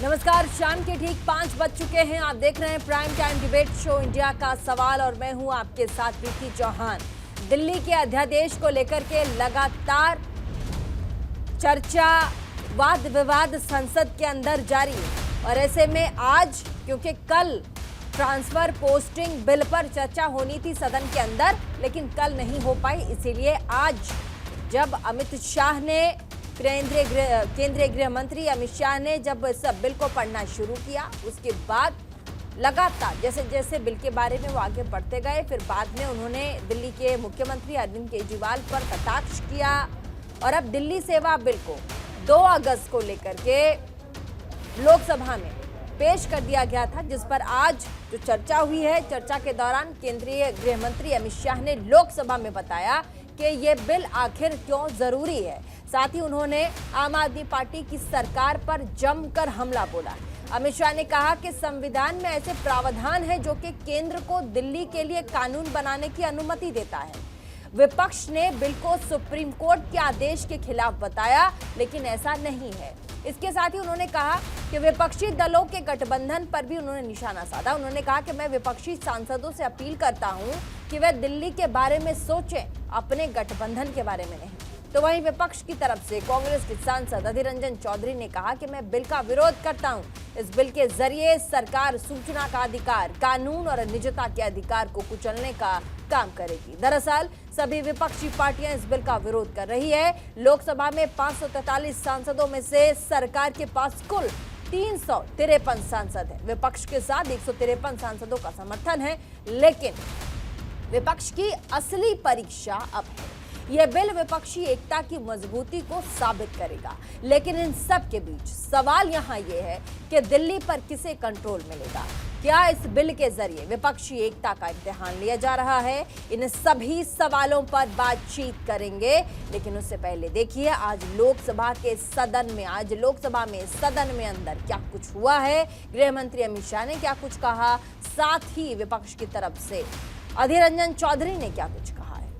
नमस्कार, शाम के ठीक 5 बज चुके हैं। आप देख रहे हैं prime time debate show India का सवाल और मैं हूं आपके साथ प्रीति चौहान। दिल्ली के अध्यादेश को लेकर के लगातार चर्चा, वाद विवाद संसद के अंदर जारी है और ऐसे में आज, क्योंकि कल ट्रांसफर पोस्टिंग बिल पर चर्चा होनी थी सदन के अंदर, लेकिन कल नहीं हो पाई, इसीलिए आज जब अमित शाह ने केंद्रीय गृह मंत्री अमित शाह ने जब इस बिल को पढ़ना शुरू किया, उसके बाद लगातार जैसे जैसे बिल के बारे में वो आगे बढ़ते गए, फिर बाद में उन्होंने दिल्ली के मुख्यमंत्री अरविंद केजरीवाल पर कटाक्ष किया और अब दिल्ली सेवा बिल को 2 अगस्त को लेकर के लोकसभा में पेश कर दिया गया था, जिस पर आज जो चर्चा हुई है, चर्चा के दौरान केंद्रीय गृह मंत्री अमित शाह ने लोकसभा में बताया कि ये बिल आखिर क्यों जरूरी है। साथ ही उन्होंने आम आदमी पार्टी की सरकार पर जमकर हमला बोला। अमित शाह ने कहा कि संविधान में ऐसे प्रावधान है जो कि केंद्र को दिल्ली के लिए कानून बनाने की अनुमति देता है। विपक्ष ने बिल को सुप्रीम कोर्ट के आदेश के खिलाफ बताया, लेकिन ऐसा नहीं है। इसके साथ ही उन्होंने कहा कि विपक्षी दलों के गठबंधन पर भी उन्होंने निशाना साधा। उन्होंने कहा कि मैं विपक्षी सांसदों से अपील करता हूं कि वे दिल्ली के बारे में सोचें, अपने गठबंधन के बारे में नहीं। तो वहीं विपक्ष की तरफ से कांग्रेस के सांसद अधीर रंजन चौधरी ने कहा कि मैं बिल का विरोध करता हूं। इस बिल के जरिए सरकार सूचना का अधिकार, कानून और निजता के अधिकार को कुचलने का काम करेगी। दरअसल सभी विपक्षी पार्टियां इस बिल का विरोध कर रही है। लोकसभा में 543 सांसदों में से सरकार के पास कुल 353 सांसद हैं। विपक्ष के साथ 153 सांसदों का समर्थन है, लेकिन विपक्ष की असली परीक्षा अब है। यह बिल विपक्षी एकता की मजबूती को साबित करेगा, लेकिन इन सब के बीच सवाल यहां यह है कि दिल्ली पर किसे कंट्रोल मिलेगा। क्या इस बिल के जरिए विपक्षी एकता का इम्तिहान लिया जा रहा है? इन सभी सवालों पर बातचीत करेंगे, लेकिन उससे पहले देखिए आज लोकसभा में सदन में अंदर क्या कुछ हुआ है। गृह मंत्री अमित शाह ने क्या कुछ कहा, साथ ही विपक्ष की तरफ से अधीर रंजन चौधरी ने क्या कुछ कहा है।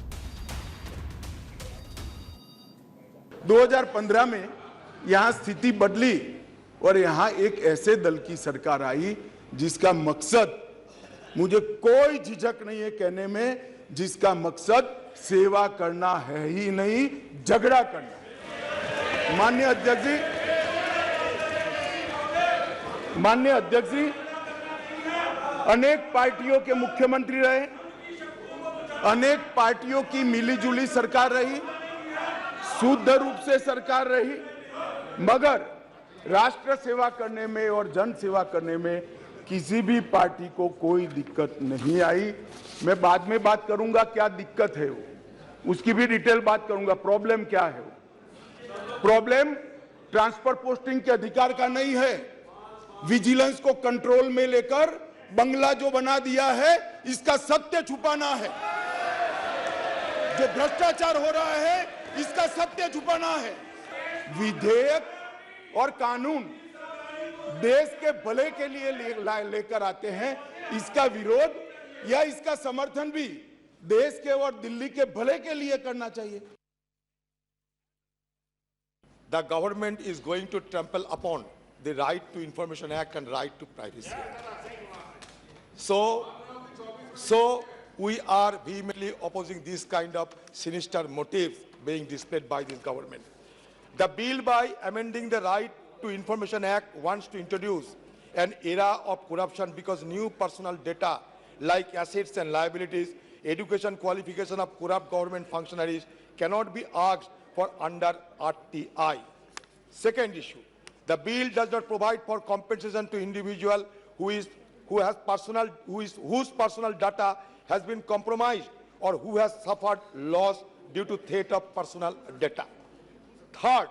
2015 में यहां स्थिति बदली और यहां एक ऐसे दल की सरकार आई जिसका मकसद, मुझे कोई झिझक नहीं है कहने में, जिसका मकसद सेवा करना है ही नहीं, झगड़ा करना। माननीय अध्यक्ष जी अनेक पार्टियों के मुख्यमंत्री रहे, अनेक पार्टियों की मिलीजुली सरकार रही, शुद्ध रूप से सरकार रही, मगर राष्ट्र सेवा करने में और जन सेवा करने में किसी भी पार्टी को कोई दिक्कत नहीं आई। मैं बाद में बात करूंगा क्या दिक्कत है वो, उसकी भी डिटेल बात करूंगा, प्रॉब्लम क्या है वो। प्रॉब्लम ट्रांसफर पोस्टिंग के अधिकार का नहीं है, विजिलेंस को कंट्रोल में लेकर बंगला जो बना दिया है, इसका सत्य छुपाना है। जो भ्रष्टाचार हो रहा है, इसका सत्य छुपाना है। विधेयक और कानून देश के भले के लिए लेकर आते हैं, इसका विरोध या इसका समर्थन भी देश के और दिल्ली के भले के लिए करना चाहिए। The government is going to trample upon the Right to Information Act and right to privacy. So we are vehemently opposing this kind of sinister motives being displayed by this government. The bill, by amending the Right to Information Act, wants to introduce an era of corruption because new personal data like assets and liabilities, education qualification of corrupt government functionaries cannot be asked for under RTI. Second issue, the bill does not provide for compensation to individual whose personal data has been compromised or who has suffered loss due to theft of personal data. Third,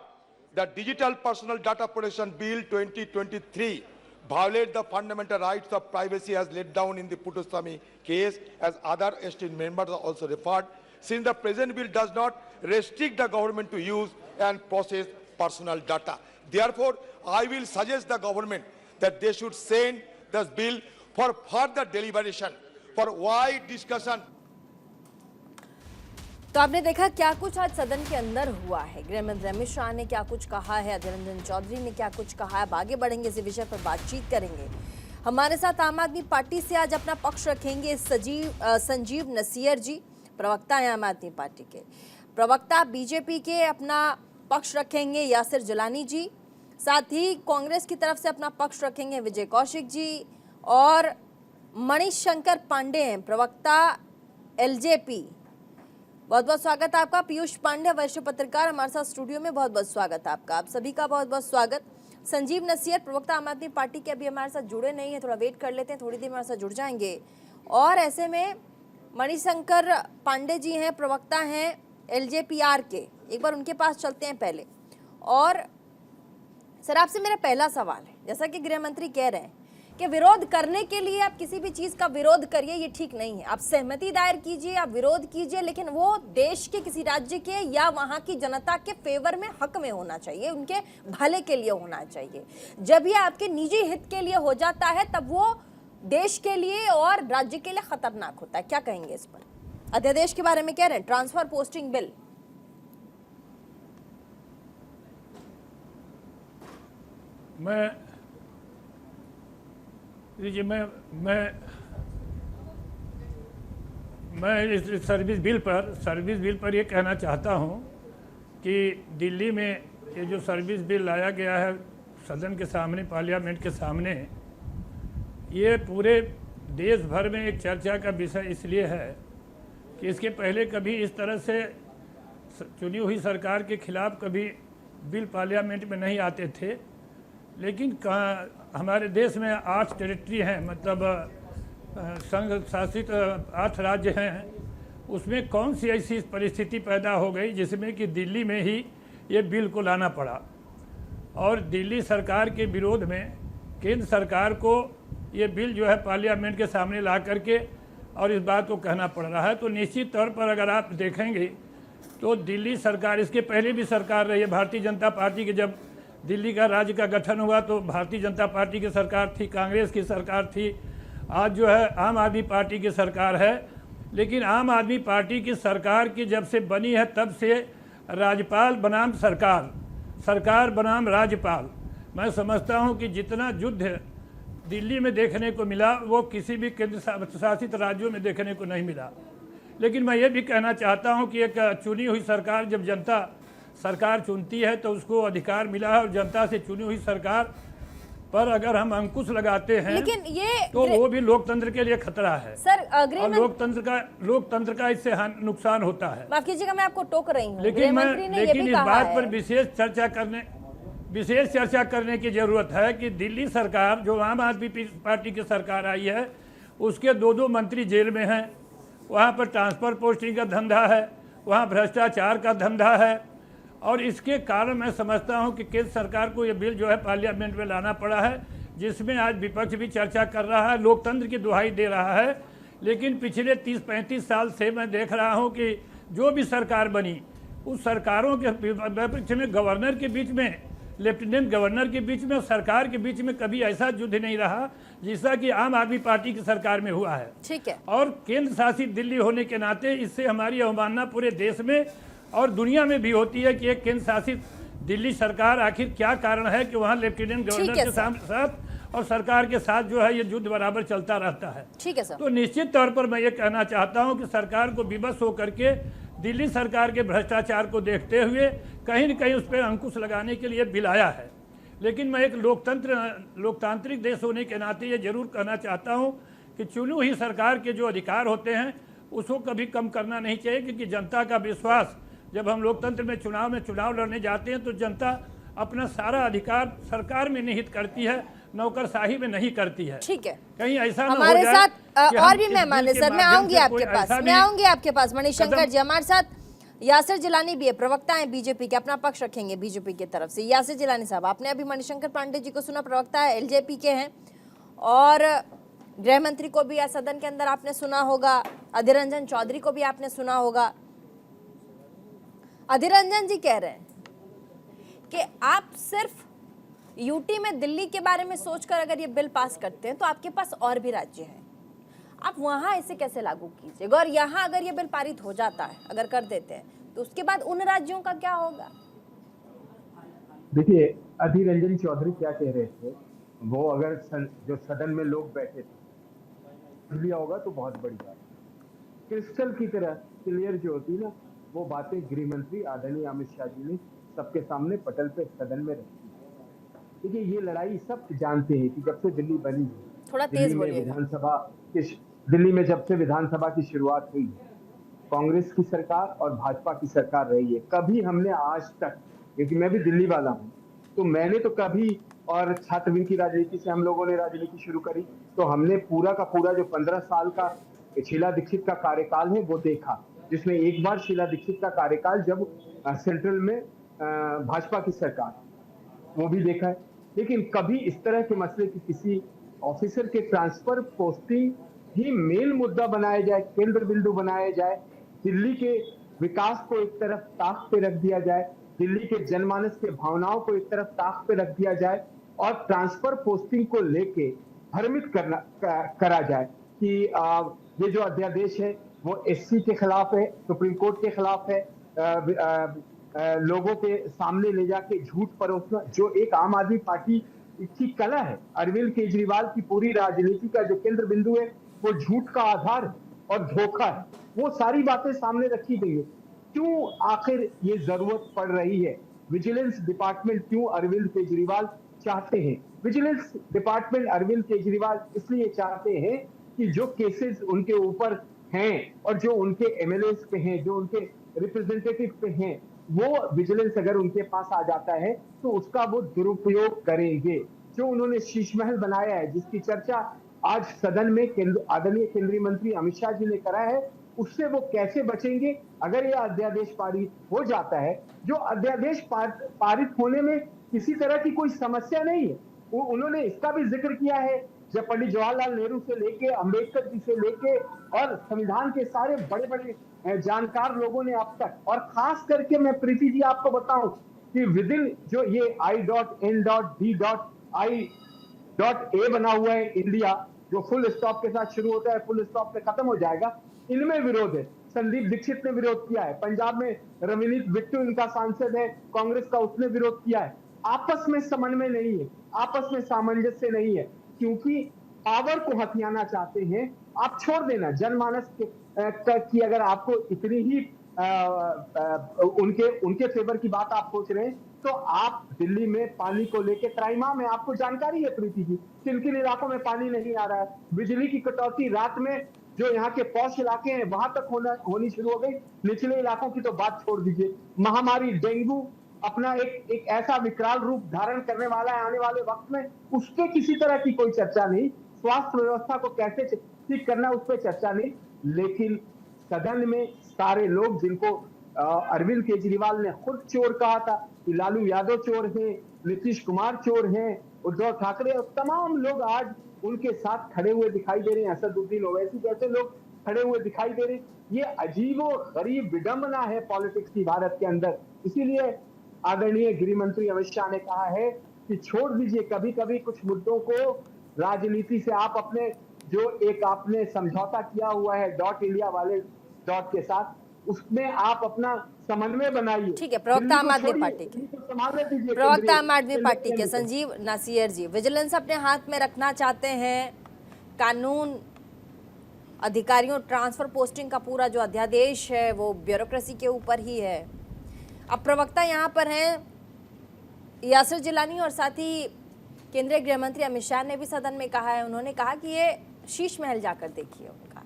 the Digital Personal Data Protection Bill 2023 violates the fundamental rights of privacy as laid down in the Puttaswamy case, as other esteemed members are also referred, since the present bill does not restrict the government to use and process personal data. Therefore, I will suggest the government that they should send this bill for further deliberation, for wide discussion. तो आपने देखा क्या कुछ आज सदन के अंदर हुआ है। गृह मंत्री अमित शाह ने क्या कुछ कहा है, अधीर रंजन चौधरी ने क्या कुछ कहा है। अब आगे बढ़ेंगे, इस विषय पर बातचीत करेंगे। हमारे साथ आम आदमी पार्टी से आज अपना पक्ष रखेंगे संजीव नसीर जी, प्रवक्ता हैं आम आदमी पार्टी के। प्रवक्ता बीजेपी के अपना पक्ष रखेंगे यासिर जिलानी जी। साथ ही कांग्रेस की तरफ से अपना पक्ष रखेंगे विजय कौशिक जी। और मणिशंकर पांडे हैं, प्रवक्ता एलजेपी। बहुत बहुत स्वागत है आपका। पीयूष पांडे वरिष्ठ पत्रकार हमारे साथ स्टूडियो में, बहुत बहुत स्वागत है आपका। आप सभी का बहुत बहुत स्वागत। संजीव नसीर, प्रवक्ता आम आदमी पार्टी के, अभी हमारे साथ जुड़े नहीं है, थोड़ा वेट कर लेते हैं, थोड़ी देर में हमारे साथ जुड़ जाएंगे। और ऐसे में मणिशंकर पांडे जी हैं, प्रवक्ता हैं एलजेपीआर के, एक बार उनके पास चलते हैं पहले। और सर, आपसे मेरा पहला सवाल है, जैसा कि गृह मंत्री कह रहे हैं कि विरोध करने के लिए आप किसी भी चीज का विरोध करिए, ये ठीक नहीं है। आप सहमति दायर कीजिए, आप विरोध कीजिए, लेकिन वो देश के किसी राज्य के या वहां की जनता के फेवर में, हक में होना चाहिए, उनके भले के लिए होना चाहिए। जब ये आपके निजी हित के लिए हो जाता है तब वो देश के लिए और राज्य के लिए खतरनाक होता है। क्या कहेंगे इस पर? अध्यादेश के बारे में कह रहे हैं, ट्रांसफर पोस्टिंग बिल। मैं इस सर्विस बिल पर ये कहना चाहता हूँ कि दिल्ली में ये जो सर्विस बिल लाया गया है सदन के सामने, पार्लियामेंट के सामने, ये पूरे देश भर में एक चर्चा का विषय इसलिए है कि इसके पहले कभी इस तरह से चुनी हुई सरकार के खिलाफ कभी बिल पार्लियामेंट में नहीं आते थे। लेकिन हमारे देश में 8 टेरिटरी हैं, मतलब संघ शासित 8 राज्य हैं। उसमें कौन सी ऐसी परिस्थिति पैदा हो गई जिसमें कि दिल्ली में ही ये बिल को लाना पड़ा, और दिल्ली सरकार के विरोध में केंद्र सरकार को ये बिल जो है पार्लियामेंट के सामने ला करके और इस बात को कहना पड़ रहा है। तो निश्चित तौर पर अगर आप देखेंगे तो दिल्ली सरकार, इसके पहले भी सरकार रही है भारतीय जनता पार्टी की। जब दिल्ली का राज्य का गठन हुआ तो भारतीय जनता पार्टी की सरकार थी, कांग्रेस की सरकार थी, आज जो है आम आदमी पार्टी की सरकार है। लेकिन आम आदमी पार्टी की सरकार की जब से बनी है तब से राज्यपाल बनाम सरकार, सरकार बनाम राज्यपाल, मैं समझता हूं कि जितना युद्ध दिल्ली में देखने को मिला वो किसी भी केंद्र शासित राज्यों में देखने को नहीं मिला। लेकिन मैं ये भी कहना चाहता हूं कि एक चुनी हुई सरकार, जब जनता सरकार चुनती है तो उसको अधिकार मिला है, और जनता से चुनी हुई सरकार पर अगर हम अंकुश लगाते हैं, लेकिन ये तो वो भी लोकतंत्र के लिए खतरा है सर। और लोकतंत्र का इससे नुकसान होता है। माफ कीजिएगा, मैं आपको टोक रही हूँ, लेकिन इस बात पर विशेष चर्चा करने की जरूरत है कि दिल्ली सरकार, जो आम आदमी पार्टी की सरकार आई है, उसके 2 मंत्री जेल में हैं। वहाँ पर ट्रांसफर पोस्टिंग का धंधा है, वहाँ भ्रष्टाचार का धंधा है, और इसके कारण मैं समझता हूं कि केंद्र सरकार को ये बिल जो है पार्लियामेंट में लाना पड़ा है, जिसमें आज विपक्ष भी चर्चा कर रहा है, लोकतंत्र की दुहाई दे रहा है। लेकिन पिछले 30-35 साल से मैं देख रहा हूं कि जो भी सरकार बनी, उस सरकारों के विपक्ष में, गवर्नर के बीच में, लेफ्टिनेंट गवर्नर के बीच में, सरकार के बीच में कभी ऐसा युद्ध नहीं रहा जैसा कि आम आदमी पार्टी की सरकार में हुआ है। ठीक है। और केंद्र शासित दिल्ली होने के नाते इससे हमारी अवमानना पूरे देश में और दुनिया में भी होती है कि एक केंद्र शासित दिल्ली सरकार, आखिर क्या कारण है कि वहाँ लेफ्टिनेंट गवर्नर के साथ और सरकार के साथ जो है ये युद्ध बराबर चलता रहता है। ठीक है सर। तो निश्चित तौर पर मैं ये कहना चाहता हूँ कि सरकार को विवश होकर के दिल्ली सरकार के भ्रष्टाचार को देखते हुए कहीं न कहीं उस पर अंकुश लगाने के लिए बिल आया है। लेकिन मैं एक लोकतांत्रिक देश होने के नाते ये जरूर कहना चाहता हूँ कि चुनी हुई सरकार के जो अधिकार होते हैं उसको कभी कम करना नहीं चाहिए, क्योंकि जनता का विश्वास, जब हम लोकतंत्र में चुनाव लड़ने जाते हैं तो जनता अपना सारा अधिकार सरकार में निहित करती है, नौकरशाही में नहीं करती है। ठीक है। कहीं ऐसा हमारे साथ और भी मेहमान है सर, मैं आऊंगी आपके पास। मणिशंकर जी हमारे साथ, यासिर जिलानी भी है, प्रवक्ता है बीजेपी के, अपना पक्ष रखेंगे बीजेपी की तरफ से। यासिर जिलानी साहब, आपने अभी मणिशंकर पांडे जी को सुना, प्रवक्ता है एलजेपी के हैं, और गृह मंत्री को भी सदन के अंदर आपने सुना होगा, अधीर रंजन चौधरी को भी आपने सुना होगा। अधीर रंजन जी कह रहे हैं कि आप सिर्फ यूटी में दिल्ली के बारे में सोचकर अगर ये बिल पास करते हैं तो आपके पास और भी राज्य हैं, आप वहां इसे कैसे लागू कीजिएगा? और यहाँ अगर ये बिल पारित हो जाता है, अगर कर देते हैं, तो उसके बाद उन राज्यों का क्या होगा? देखिए, अधीर रंजन चौधरी क्या कह रहे थे, वो अगर जो सदन में लोग बैठे थे लिया होगा तो बहुत बड़ी बात। क्रिस्टल की तरह क्लियर जो होती ना, वो बातें गृह मंत्री आदरणीय अमित शाह जी ने सबके सामने पटल पे सदन में रखी। देखिए, ये लड़ाई सब जानते हैं कि जब से दिल्ली बनी है, थोड़ा तेज बोलिएगा। दिल्ली में जब से विधानसभा की शुरुआत हुई, कांग्रेस की सरकार और भाजपा की सरकार रही है। कभी हमने आज तक, क्योंकि मैं भी दिल्ली वाला हूं, तो मैंने तो कभी, और छात्रवृत्ति की राजनीति से हम लोगों ने राजनीति शुरू करी, तो हमने पूरा का पूरा जो 15 साल का शीला दीक्षित का कार्यकाल है वो देखा, जिसमें एक बार शीला दीक्षित का कार्यकाल जब सेंट्रल में भाजपा की सरकार, वो भी देखा है। लेकिन कभी इस तरह के मसले की किसी ऑफिसर के ट्रांसफर पोस्टिंग ही मेन मुद्दा बनाया जाए, केंद्र बिंदु बनाया जाए, दिल्ली के विकास को एक तरफ ताक पे रख दिया जाए, दिल्ली के जनमानस के भावनाओं को एक तरफ ताक पे रख दिया जाए, और ट्रांसफर पोस्टिंग को लेके भ्रमित करा जाए कि ये जो अध्यादेश है वो एससी के खिलाफ है, सुप्रीम कोर्ट के खिलाफ है, लोगों के सामने ले जाके झूठ परोसना, जो एक आम आदमी पार्टी की कला है। अरविंद केजरीवाल की पूरी राजनीति का जो केंद्र बिंदु है वो झूठ का आधार और धोखा है, वो सारी बातें सामने रखी गई है। क्यों आखिर ये जरूरत पड़ रही है? विजिलेंस डिपार्टमेंट क्यों अरविंद केजरीवाल चाहते हैं? विजिलेंस डिपार्टमेंट अरविंद केजरीवाल इसलिए चाहते हैं कि जो केसेस उनके ऊपर हैं और जो उनके एमएलए पे हैं, जो उनके रिप्रेजेंटेटिव पे हैं, वो विजिलेंस अगर उनके पास आ जाता है तो उसका वो दुरुपयोग करेंगे। जो उन्होंने शीश महल बनाया है, जिसकी चर्चा आज सदन में आदरणीय केंद्रीय मंत्री अमित शाह जी ने करा है, उससे वो कैसे बचेंगे अगर यह अध्यादेश पारित हो जाता है? जो अध्यादेश पारित होने में किसी तरह की कोई समस्या नहीं है। उन्होंने इसका भी जिक्र किया है, जब पंडित जवाहरलाल नेहरू से लेके अंबेडकर जी से लेके और संविधान के सारे बड़े बड़े जानकार लोगों ने अब तक, और खास करके मैं प्रीति जी आपको बताऊं कि विदिन जो ये I.N.D.I.A बना हुआ है इंडिया, जो फुल स्टॉप के साथ शुरू होता है, फुल स्टॉप पे खत्म हो जाएगा, इनमें विरोध है। संदीप दीक्षित ने विरोध किया है, पंजाब में रविनीत बिट्टू इनका सांसद है कांग्रेस का, उसने विरोध किया है। आपस में समन्वय नहीं है, आपस में सामंजस्य नहीं है, क्योंकि पावर को हथियाना चाहते हैं। आप छोड़ देना जनमानस की अगर आपको इतनी ही उनके फेवर की बात आप सोच रहे हैं, तो आप दिल्ली में पानी को लेके त्राइमाम है, आपको जानकारी है प्रीति जी, किन किन इलाकों में पानी नहीं आ रहा है। बिजली की कटौती रात में जो यहाँ के पौष इलाके हैं वहां तक होनी शुरू हो गई, निचले इलाकों की तो बात छोड़ दीजिए। महामारी डेंगू अपना एक ऐसा विकराल रूप धारण करने वाला है आने वाले वक्त में, उस पर किसी तरह की कोई चर्चा नहीं। स्वास्थ्य व्यवस्था को कैसे ठीक करना उस पर चर्चा नहीं। लेकिन सदन में सारे लोग, जिनको अरविंद केजरीवाल ने खुद चोर कहा था कि लालू यादव चोर हैं, नीतीश कुमार चोर हैं, उद्धव ठाकरे और तमाम लोग आज उनके साथ खड़े हुए दिखाई दे रहे हैं। असदुद्दीन ओवैसी जैसे लोग खड़े हुए दिखाई दे रहे हैं। ये अजीबो गरीब विडंबना है पॉलिटिक्स की भारत के अंदर। इसीलिए आदरणीय गृह मंत्री अमित शाह ने कहा है कि छोड़ दीजिए, कभी कभी कुछ मुद्दों को राजनीति से आप अपने जो एक आपने समझौता किया हुआ है डॉट इंडिया वाले डॉट के साथ, उसमें आप अपना समन्वय बनाइए। ठीक है, प्रवक्ता आम आदमी पार्टी के संजीव नासिर जी, विजिलेंस अपने हाथ में रखना चाहते हैं, कानून अधिकारियों ट्रांसफर पोस्टिंग का पूरा जो अध्यादेश है वो ब्यूरोक्रेसी के ऊपर ही है। अब प्रवक्ता यहाँ पर हैं यासिर जिलानी, और साथ ही केंद्रीय गृह मंत्री अमित शाह ने भी सदन में कहा है, उन्होंने कहा कि ये शीश महल जाकर देखिए उनका,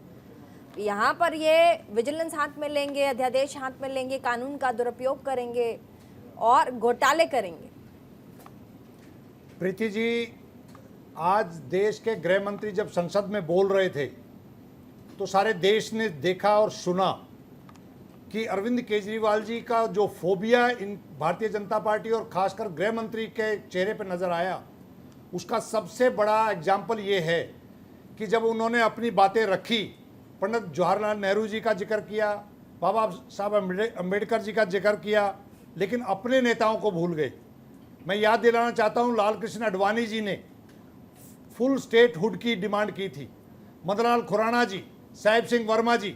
यहाँ पर ये विजिलेंस हाथ में लेंगे, अध्यादेश हाथ में लेंगे, कानून का दुरुपयोग करेंगे और घोटाले करेंगे। प्रीति जी, आज देश के गृह मंत्री जब संसद में बोल रहे थे तो सारे देश ने देखा और सुना कि अरविंद केजरीवाल जी का जो फोबिया इन भारतीय जनता पार्टी और खासकर गृह मंत्री के चेहरे पर नजर आया, उसका सबसे बड़ा एग्जाम्पल ये है कि जब उन्होंने अपनी बातें रखी, पंडित जवाहरलाल नेहरू जी का जिक्र किया, बाबा साहब अम्बेडकर जी का जिक्र किया, लेकिन अपने नेताओं को भूल गए। मैं याद दिलाना चाहता हूँ, लाल कृष्ण आडवाणी जी ने फुल स्टेट हुड की डिमांड की थी, मदनलाल खुराना जी, साहिब सिंह वर्मा जी,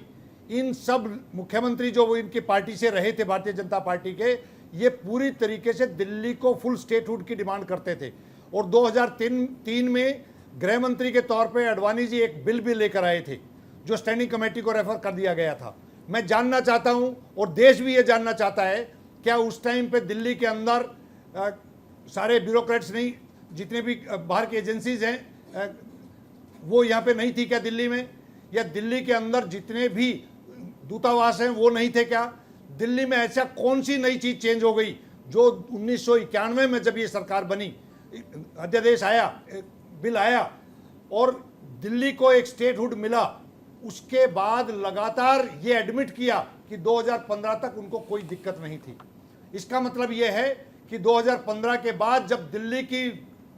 इन सब मुख्यमंत्री जो वो इनकी पार्टी से रहे थे, भारतीय जनता पार्टी के, ये पूरी तरीके से दिल्ली को फुल स्टेटहुड की डिमांड करते थे। और 2003 में गृह मंत्री के तौर पे अडवाणी जी एक बिल भी लेकर आए थे जो स्टैंडिंग कमेटी को रेफर कर दिया गया था। मैं जानना चाहता हूं और देश भी ये जानना चाहता है, क्या उस टाइम पे दिल्ली के अंदर सारे ब्यूरोक्रेट्स नहीं, जितने भी बाहर की एजेंसीज हैं वो यहाँ पे नहीं थी क्या दिल्ली में? या दिल्ली के अंदर जितने भी दूतावास हैं वो नहीं थे क्या? दिल्ली में ऐसा कौन सी नई चीज चेंज हो गई जो 1991 में जब ये सरकार बनी, अध्यादेश आया, बिल आया और दिल्ली को एक स्टेटहुड मिला, उसके बाद लगातार ये एडमिट किया कि 2015 तक उनको कोई दिक्कत नहीं थी। इसका मतलब ये है कि 2015 के बाद जब दिल्ली की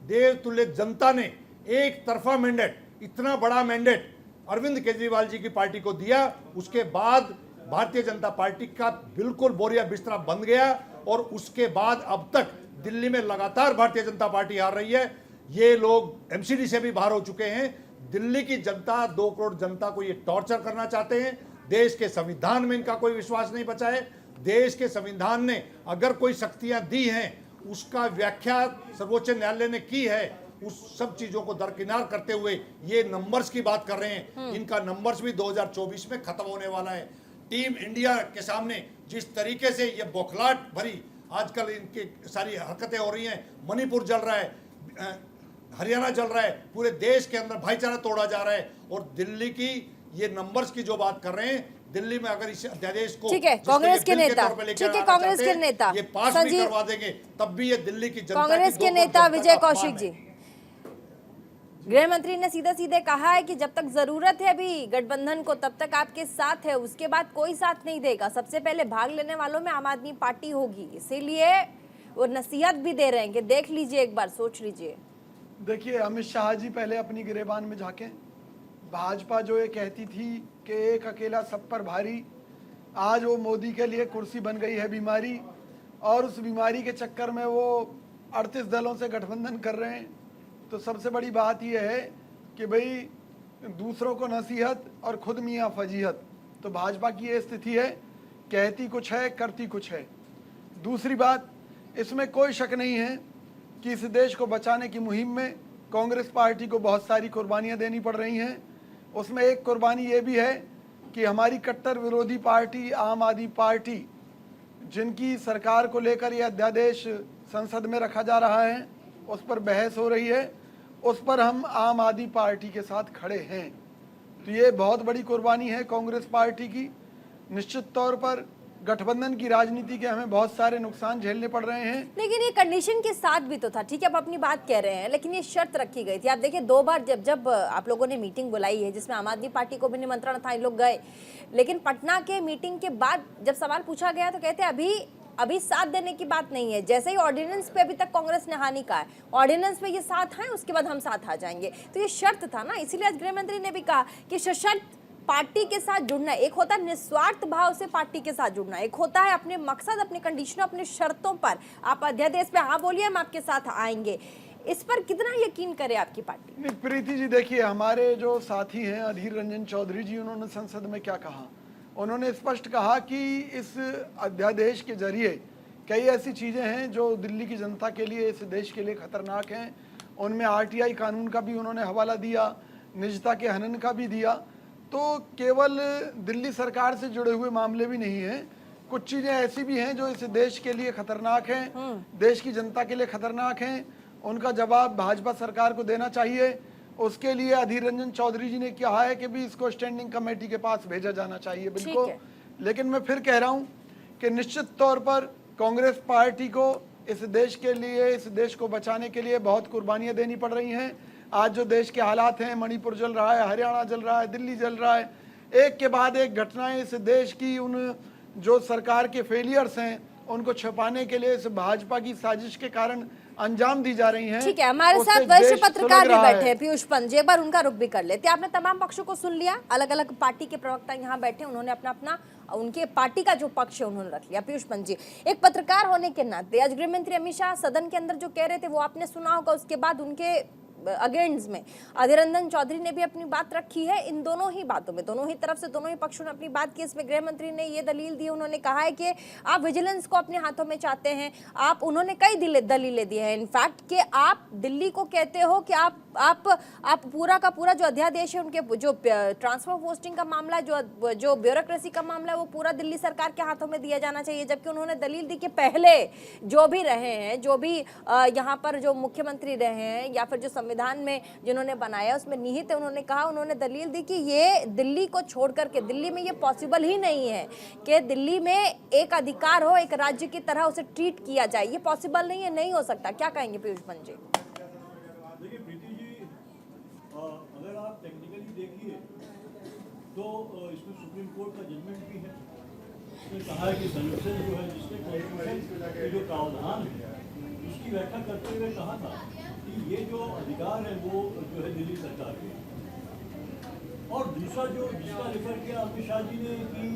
देवतुल्य जनता ने एक तरफा मैंडेट, इतना बड़ा मैंडेट अरविंद केजरीवाल जी की पार्टी को दिया, उसके बाद भारतीय जनता पार्टी का बिल्कुल बोरिया बिस्तरा बंद गया और उसके बाद अब तक दिल्ली में लगातार भारतीय जनता पार्टी हार रही है। ये लोग एमसीडी से भी बाहर हो चुके हैं। दिल्ली की जनता, 2 करोड़ जनता को ये टॉर्चर करना चाहते हैं। देश के संविधान में इनका कोई विश्वास नहीं बचा है। देश के संविधान ने अगर कोई शक्तियां दी हैं, उसका व्याख्या सर्वोच्च न्यायालय ने की है। उस सब चीजों को दरकिनार करते हुए ये नंबर्स की बात कर रहे हैं। इनका नंबर्स भी 2024 में खत्म होने वाला है। टीम इंडिया के सामने जिस तरीके से ये बौखलाहट भरी आजकल इनकी सारी हरकतें हो रही हैं, मणिपुर जल रहा है, हरियाणा जल रहा है, पूरे देश के अंदर भाईचारा तोड़ा जा रहा है। और दिल्ली की ये नंबर्स की जो बात कर रहे हैं, दिल्ली में अगर इस अध्यादेश को ठीक है, कांग्रेस के नेता, ठीक है, कांग्रेस के नेता ये पास भी करवा देंगे, तब भी ये दिल्ली की जनता, कांग्रेस के नेता विजय कौशिक जी, गृह मंत्री ने सीधे सीधे कहा है कि जब तक जरूरत है अभी गठबंधन को, तब तक आपके साथ है, उसके बाद कोई साथ नहीं देगा। सबसे पहले भाग लेने वालों में आम आदमी पार्टी होगी, इसीलिए वो नसीहत भी दे रहे हैं कि देख लीजिए, एक बार सोच लीजिए। देखिए, अमित शाह जी पहले अपनी गिरेबान में झांकें। भाजपा जो ये कहती थी कि एक अकेला सब पर भारी, आज वो मोदी के लिए कुर्सी बन गई है बीमारी, और उस बीमारी के चक्कर में वो 38 दलों से गठबंधन कर रहे हैं। तो सबसे बड़ी बात यह है कि भाई दूसरों को नसीहत और खुद मियाँ फजीहत। तो भाजपा की ये स्थिति है, कहती कुछ है, करती कुछ है। दूसरी बात, इसमें कोई शक नहीं है कि इस देश को बचाने की मुहिम में कांग्रेस पार्टी को बहुत सारी कुर्बानियां देनी पड़ रही हैं। उसमें एक कुर्बानी ये भी है कि हमारी कट्टर विरोधी पार्टी आम आदमी पार्टी, जिनकी सरकार को लेकर यह अध्यादेश संसद में रखा जा रहा है, उस पर बहस हो रही है, उस पर हम आम आदमी पार्टी के साथ खड़े हैं। तो ये बहुत बड़ी कुर्बानी है कांग्रेस पार्टी की। निश्चित तौर पर गठबंधन की राजनीति के हमें बहुत सारे नुकसान झेलने पड़ रहे हैं, लेकिन ये कंडीशन के साथ भी तो था। ठीक है, आप अपनी बात कह रहे हैं, लेकिन ये शर्त रखी गई थी। आप देखिए, 2 बार जब आप लोगों ने मीटिंग बुलाई है, जिसमें आम आदमी पार्टी को भी निमंत्रण था, इन लोग गए, लेकिन पटना के मीटिंग के बाद जब सवाल पूछा गया तो कहते अभी साथ देने की बात नहीं है। जैसे ही ऑर्डिनेंस पे अभी तक कांग्रेस ने हानि कहा है, ऑर्डिनेंस पे ये साथ है, उसके बाद हम साथ आ जाएंगे। तो ये शर्त था ना, इसीलिए आज गृह मंत्री ने भी कहा कि सशर्त पार्टी के साथ जुड़ना। एक होता है निस्वार्थ भाव से पार्टी के साथ जुड़ना, एक होता है अपने मकसद, अपने कंडीशनों, अपने शर्तों पर आप अध्यादेश पे हाँ बोलिए, हम आपके साथ आएंगे। इस पर कितना यकीन करे आपकी पार्टी? नहीं प्रीति जी, देखिए हमारे जो साथी हैं अधीर रंजन चौधरी जी, उन्होंने संसद में क्या कहा? उन्होंने स्पष्ट कहा कि इस अध्यादेश के जरिए कई ऐसी चीज़ें हैं जो दिल्ली की जनता के लिए, इस देश के लिए खतरनाक हैं। उनमें आरटीआई कानून का भी उन्होंने हवाला दिया, निजता के हनन का भी दिया। तो केवल दिल्ली सरकार से जुड़े हुए मामले भी नहीं हैं, कुछ चीज़ें ऐसी भी हैं जो इस देश के लिए खतरनाक हैं, देश की जनता के लिए खतरनाक हैं। उनका जवाब भाजपा सरकार को देना चाहिए। उसके लिए अधीर रंजन चौधरी जी ने कहा है कि भी इसको स्टैंडिंग कमेटी के पास भेजा जाना चाहिए, बिल्कुल। लेकिन मैं फिर कह रहा हूँ कि निश्चित तौर पर कांग्रेस पार्टी को इस देश के लिए, इस देश को बचाने के लिए बहुत कुर्बानियाँ देनी पड़ रही हैं। आज जो देश के हालात हैं, मणिपुर जल रहा है, हरियाणा जल रहा है, दिल्ली जल रहा है, एक के बाद एक घटनाएं इस देश की, उन जो सरकार के फेलियर्स हैं उनको छुपाने के लिए इस भाजपा की साजिश के कारण अंजाम दी जा रही हैं। ठीक है, हमारे साथ वरिष्ठ पत्रकार भी बैठे हैं, पीयूष पंत जी, एक बार उनका रुख भी कर लेते हैं। आपने तमाम पक्षों को सुन लिया, अलग अलग पार्टी के प्रवक्ता यहाँ बैठे, उन्होंने अपना अपना उनके पार्टी का जो पक्ष है उन्होंने रख लिया। पीयूष पंत जी, एक पत्रकार होने के नाते आज गृह मंत्री अमित शाह सदन के अंदर जो कह रहे थे वो आपने सुना होगा, उसके बाद उनके अगेंस्ट में अधीर रंजन चौधरी ने भी अपनी बात रखी है। इन दोनों ही बातों में, दोनों ही तरफ से, दोनों ही पक्षों ने अपनी बात की। इसमें गृह मंत्री ने ये दलील दी, उन्होंने कहा है कि आप विजिलेंस को अपने हाथों में चाहते हैं। उन्होंने कई दलीलें दी हैं इनफैक्ट कि आप दिल्ली को कहते हो कि आप पूरा का पूरा जो अध्यादेश है, उनके जो ट्रांसफर पोस्टिंग का मामला, जो ब्यूरोक्रेसी का मामला है, वो पूरा दिल्ली सरकार के हाथों में दिया जाना चाहिए। जबकि उन्होंने दलील दी कि पहले जो भी रहे हैं, जो भी यहाँ पर जो मुख्यमंत्री रहे हैं या फिर जो संविधान में जिन्होंने बनाया उसमें निहित है, उन्होंने दलील दी कि ये दिल्ली को छोड़ करके, दिल्ली में ये पॉसिबल ही नहीं है कि दिल्ली में एक अधिकार हो, एक राज्य की तरह उसे ट्रीट किया जाए। ये पॉसिबल नहीं है, नहीं हो सकता। क्या कहेंगे पीयूष पंत जी? देखिए प्रीति जी, अगर आप टेक्निकली देखिए तो इसमें सुप्रीम कोर्ट का जजमेंट भी है। उसने कहा है कि सर्विसेज जो है, जिसने कॉन्स्टिट्यूशन के जो प्रावधान है उसकी व्याख्या करते हुए कहा था कि ये जो अधिकार है वो जो है दिल्ली सरकार के। और दूसरा जो जिसका रेफर किया अमित शाह जी ने कि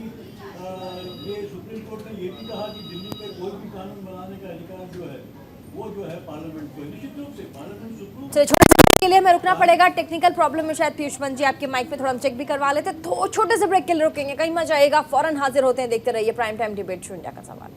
ये सुप्रीम कोर्ट ने ये भी कहा कि दिल्ली पे कोई भी कानून बनाने का अधिकार जो है वो जो है पार्लियामेंट को, निश्चित रूप से पार्लियामेंट सुप्रीम के लिए हमें रुकना पड़ेगा। टेक्निकल प्रॉब्लम में शायद पीयूष पंत जी आपके माइक पे थोड़ा हम चेक भी करवा लेते। तो छोटे से ब्रेक के लिए रुकेंगे, कहीं मत जाइएगा, फौरन हाजिर होते हैं। देखते रहिए prime time debate show India का सवाल।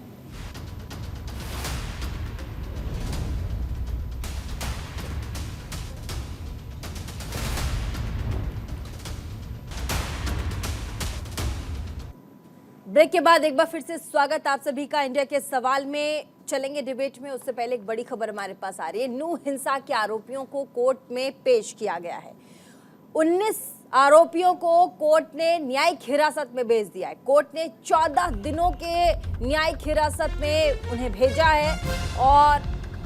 ब्रेक के बाद एक बार फिर से स्वागत आप सभी का। इंडिया के सवाल में चलेंगे डिबेट में। उससे पहले एक बड़ी खबर हमारे पास आ रही है। नूह हिंसा के आरोपियों को कोर्ट में पेश किया गया है। 19 आरोपियों को कोर्ट ने न्यायिक हिरासत में भेज दिया है। कोर्ट ने 14 दिनों के न्यायिक हिरासत में उन्हें भेजा है। और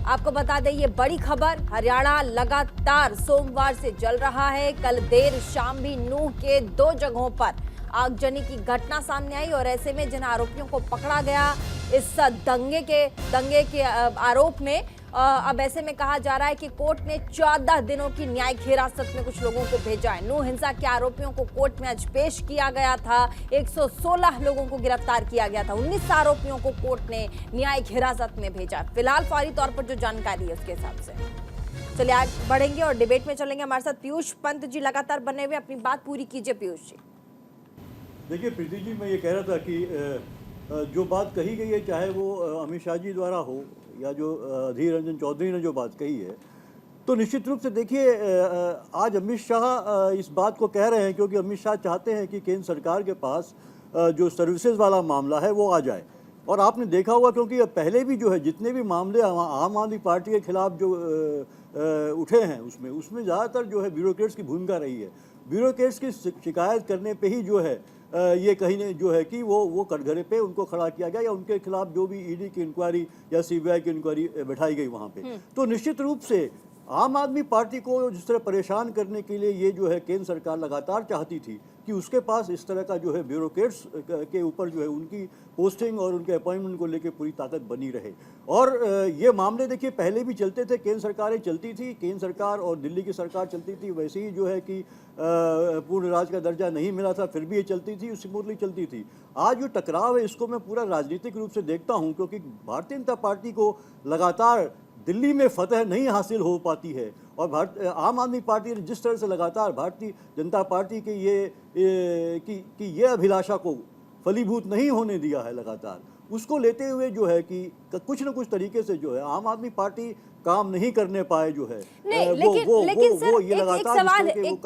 आपको बता दें, ये बड़ी खबर, हरियाणा लगातार सोमवार से जल रहा है। कल देर शाम भी नूह के 2 जगहों पर आगजनी की घटना सामने आई। और ऐसे में जिन आरोपियों को पकड़ा गया इस दंगे के आरोप में, अब ऐसे में कहा जा रहा है कि कोर्ट ने 14 दिनों की न्यायिक हिरासत में कुछ लोगों को भेजा है। नूह हिंसा के आरोपियों को कोर्ट में आज पेश किया गया था। 116 लोगों को गिरफ्तार किया गया था। 19 आरोपियों को कोर्ट ने न्यायिक हिरासत में भेजा। फिलहाल फौरी तौर पर जो जानकारी है उसके हिसाब से चलिए आगे बढ़ेंगे और डिबेट में चलेंगे। हमारे साथ पीयूष पंत जी लगातार बने हुए, अपनी बात पूरी कीजिए पीयूष जी। देखिए प्रीति जी, मैं ये कह रहा था कि जो बात कही गई है, चाहे वो अमित शाह जी द्वारा हो या जो अधीर रंजन चौधरी ने जो बात कही है, तो निश्चित रूप से देखिए आज अमित शाह इस बात को कह रहे हैं क्योंकि अमित शाह चाहते हैं कि केंद्र सरकार के पास जो सर्विसेज वाला मामला है वो आ जाए। और आपने देखा होगा क्योंकि पहले भी जो है जितने भी मामले आम आदमी पार्टी के खिलाफ जो उठे हैं उसमें ज़्यादातर जो है ब्यूरोक्रेट्स की भूमिका रही है। ब्यूरोक्रेट्स की शिकायत करने पे ही जो है ये कहीं ने जो है कि वो कटघरे पे उनको खड़ा किया गया या उनके खिलाफ जो भी ईडी की इंक्वायरी या सीबीआई की इंक्वायरी बैठाई गई वहाँ पे। तो निश्चित रूप से आम आदमी पार्टी को जिस तरह परेशान करने के लिए ये जो है केंद्र सरकार लगातार चाहती थी कि उसके पास इस तरह का जो है ब्यूरोक्रेट्स के ऊपर जो है उनकी पोस्टिंग और उनके अपॉइंटमेंट को लेकर पूरी ताकत बनी रहे। और ये मामले देखिए पहले भी चलते थे, केंद्र सरकारें चलती थी, केंद्र सरकार और दिल्ली की सरकार चलती थी। वैसे ही जो है कि पूर्ण राज्य का दर्जा नहीं मिला था, फिर भी ये चलती थी, स्मूथली चलती थी। आज जो टकराव है इसको मैं पूरा राजनीतिक रूप से देखता हूँ क्योंकि भारतीय जनता पार्टी को लगातार दिल्ली में फतह नहीं हासिल हो पाती है और आम आदमी पार्टी ने जिस तरह से लगातार भारतीय जनता पार्टी के ये अभिलाषा को फलीभूत नहीं होने दिया है लगातार, उसको लेते हुए जो है कि कुछ न कुछ तरीके से जो है आम आदमी पार्टी काम नहीं करने पाए जो है वो ये लगातार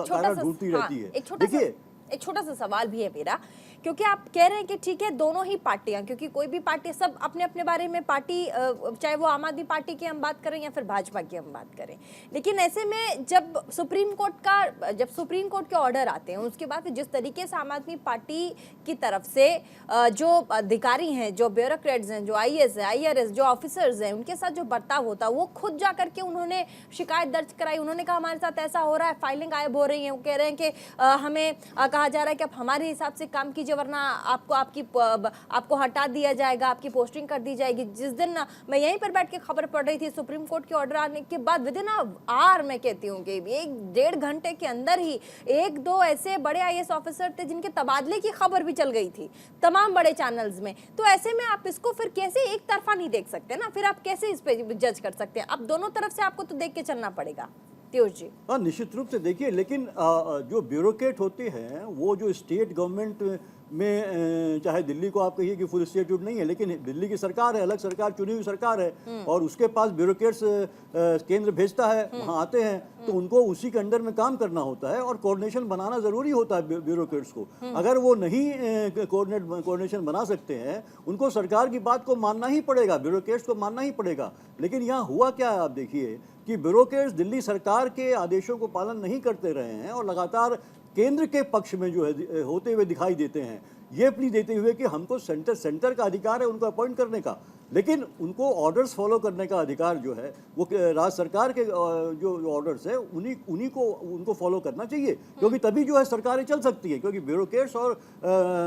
कारण ढूंढती रहती है। देखिए एक छोटा सा सवाल भी है मेरा, क्योंकि आप कह रहे हैं कि ठीक है दोनों ही पार्टियां, क्योंकि कोई भी पार्टी सब अपने अपने बारे में पार्टी, चाहे वो आम आदमी पार्टी की हम बात करें या फिर भाजपा की हम बात करें, लेकिन ऐसे में जब सुप्रीम कोर्ट के ऑर्डर आते हैं उसके बाद जिस तरीके से आम आदमी पार्टी की तरफ से जो अधिकारी हैं, जो ब्यूरोक्रेट्स हैं, जो IAS है, IRS जो ऑफिसर्स हैं, उनके साथ जो बर्ताव होता है वो खुद जा करके उन्होंने शिकायत दर्ज कराई। उन्होंने कहा हमारे साथ ऐसा हो रहा है, फाइलिंग गायब हो रही है। वो कह रहे हैं कि हमें कहा जा रहा है कि आप हमारे हिसाब से काम कीजिए वरना आपको हटा दिया जाएगा, आपकी पोस्टिंग कर दी जाएगी। जिस दिन मैं यहीं पर बैठ के खबर पढ़ रही थी, सुप्रीम कोर्ट के ऑर्डर आने के बाद विद इन आवर, मैं कहती हूँ कि 1-1.5 घंटे के अंदर ही 1-2 ऐसे बड़े IAS ऑफिसर थे जिनके तबादले की खबर भी चल गई थी तमाम बड़े चैनल्स में। तो ऐसे में आप इसको फिर कैसे एक तरफा नहीं देख सकते ना, फिर आप कैसे इस पे जज कर सकते हैं? अब दोनों तरफ से आपको तो देख के चलना पड़ेगा। पीयूष जी। हाँ, निश्चित रूप से देखिए, लेकिन जो ब्यूरोक्रेट होते हैं वो जो स्टेट गवर्नमेंट में, चाहे दिल्ली को आप कहिए कि फुल स्टेट्यूट नहीं है, लेकिन दिल्ली की सरकार है, अलग सरकार, चुनी हुई सरकार है, और उसके पास ब्यूरोक्रेट्स केंद्र भेजता है, वहाँ आते हैं, तो उनको उसी के अंडर में काम करना होता है और कोऑर्डिनेशन बनाना ज़रूरी होता है ब्यूरोक्रेट्स को। अगर वो नहीं कोऑर्डिनेशन बना सकते हैं, उनको सरकार की बात को मानना ही पड़ेगा, ब्यूरोक्रेट्स को मानना ही पड़ेगा। लेकिन यहाँ हुआ क्या है, आप देखिए कि ब्यूरोक्रेट्स दिल्ली सरकार के आदेशों को पालन नहीं करते रहे हैं और लगातार केंद्र के पक्ष में जो है होते हुए दिखाई देते हैं, ये प्ली देते हुए कि हमको सेंटर का अधिकार है उनको अपॉइंट करने का, लेकिन उनको ऑर्डर्स फॉलो करने का अधिकार जो है वो राज्य सरकार के जो ऑर्डर्स है उन्हीं को उनको फॉलो करना चाहिए, क्योंकि तभी जो है सरकारें चल सकती है, क्योंकि ब्यूरोक्रेट्स और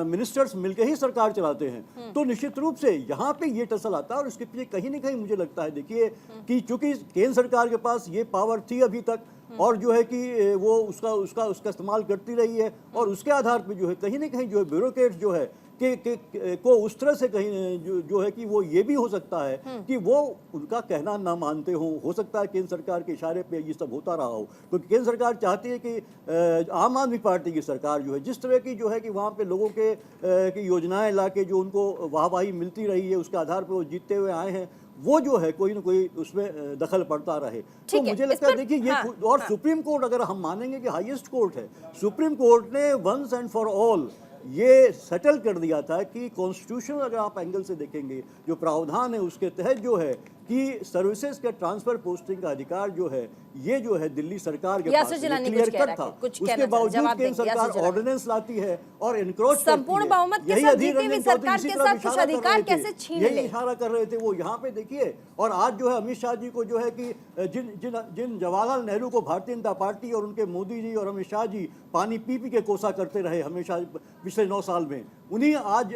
मिनिस्टर्स मिलकर ही सरकार चलाते हैं। तो निश्चित रूप से यहाँ पे ये टसल आता है और इसके पीछे कहीं ना कहीं मुझे लगता है, देखिए कि चूंकि केंद्र सरकार के पास ये पावर थी अभी तक, और जो है कि वो उसका इस्तेमाल करती रही है, और उसके आधार पर जो है कहीं ना कहीं जो है ब्यूरोक्रेट्स जो है को उस तरह से कहीं जो है कि वो ये भी हो सकता है कि वो उनका कहना ना मानते हो सकता है केंद्र सरकार के इशारे पे ये सब होता रहा हो, क्योंकि केंद्र सरकार चाहती है कि आम आदमी पार्टी की सरकार जो है जिस तरह की जो है कि वहाँ पे लोगों की योजनाएं ला के जो उनको वाहवाही मिलती रही है, उसके आधार पर वो जीतते हुए आए हैं, वो जो है कोई ना कोई उसमें दखल पड़ता रहे। तो मुझे लगता है देखिए ये और सुप्रीम कोर्ट, अगर हम मानेंगे कि हाईएस्ट कोर्ट है, सुप्रीम कोर्ट ने वंस एंड फॉर ऑल ये सेटल कर दिया था कि कॉन्स्टिट्यूशनल अगर आप एंगल से देखेंगे जो प्रावधान है उसके तहत जो है कि सर्विसेज के ट्रांसफर पोस्टिंग का अधिकार जो है ये जो है दिल्ली सरकार के पास क्लियर कट था, उसके बावजूद केंद्र सरकार ऑर्डिनेंस लाती है और एनक्रोच संपूर्ण बहुमत के साथ जीती हुई सरकार के साथ कुछ अधिकार कैसे छीन ले, यही इशारा कर रहे थे वो यहाँ पे देखिए। और आज जो है अमित शाह जी को जो है कि जिन जवाहरलाल नेहरू को भारतीय जनता पार्टी और उनके मोदी जी और अमित शाह जी पानी पी पी के कोसा करते रहे हमेशा पिछले 9 साल में, उन्हीं आज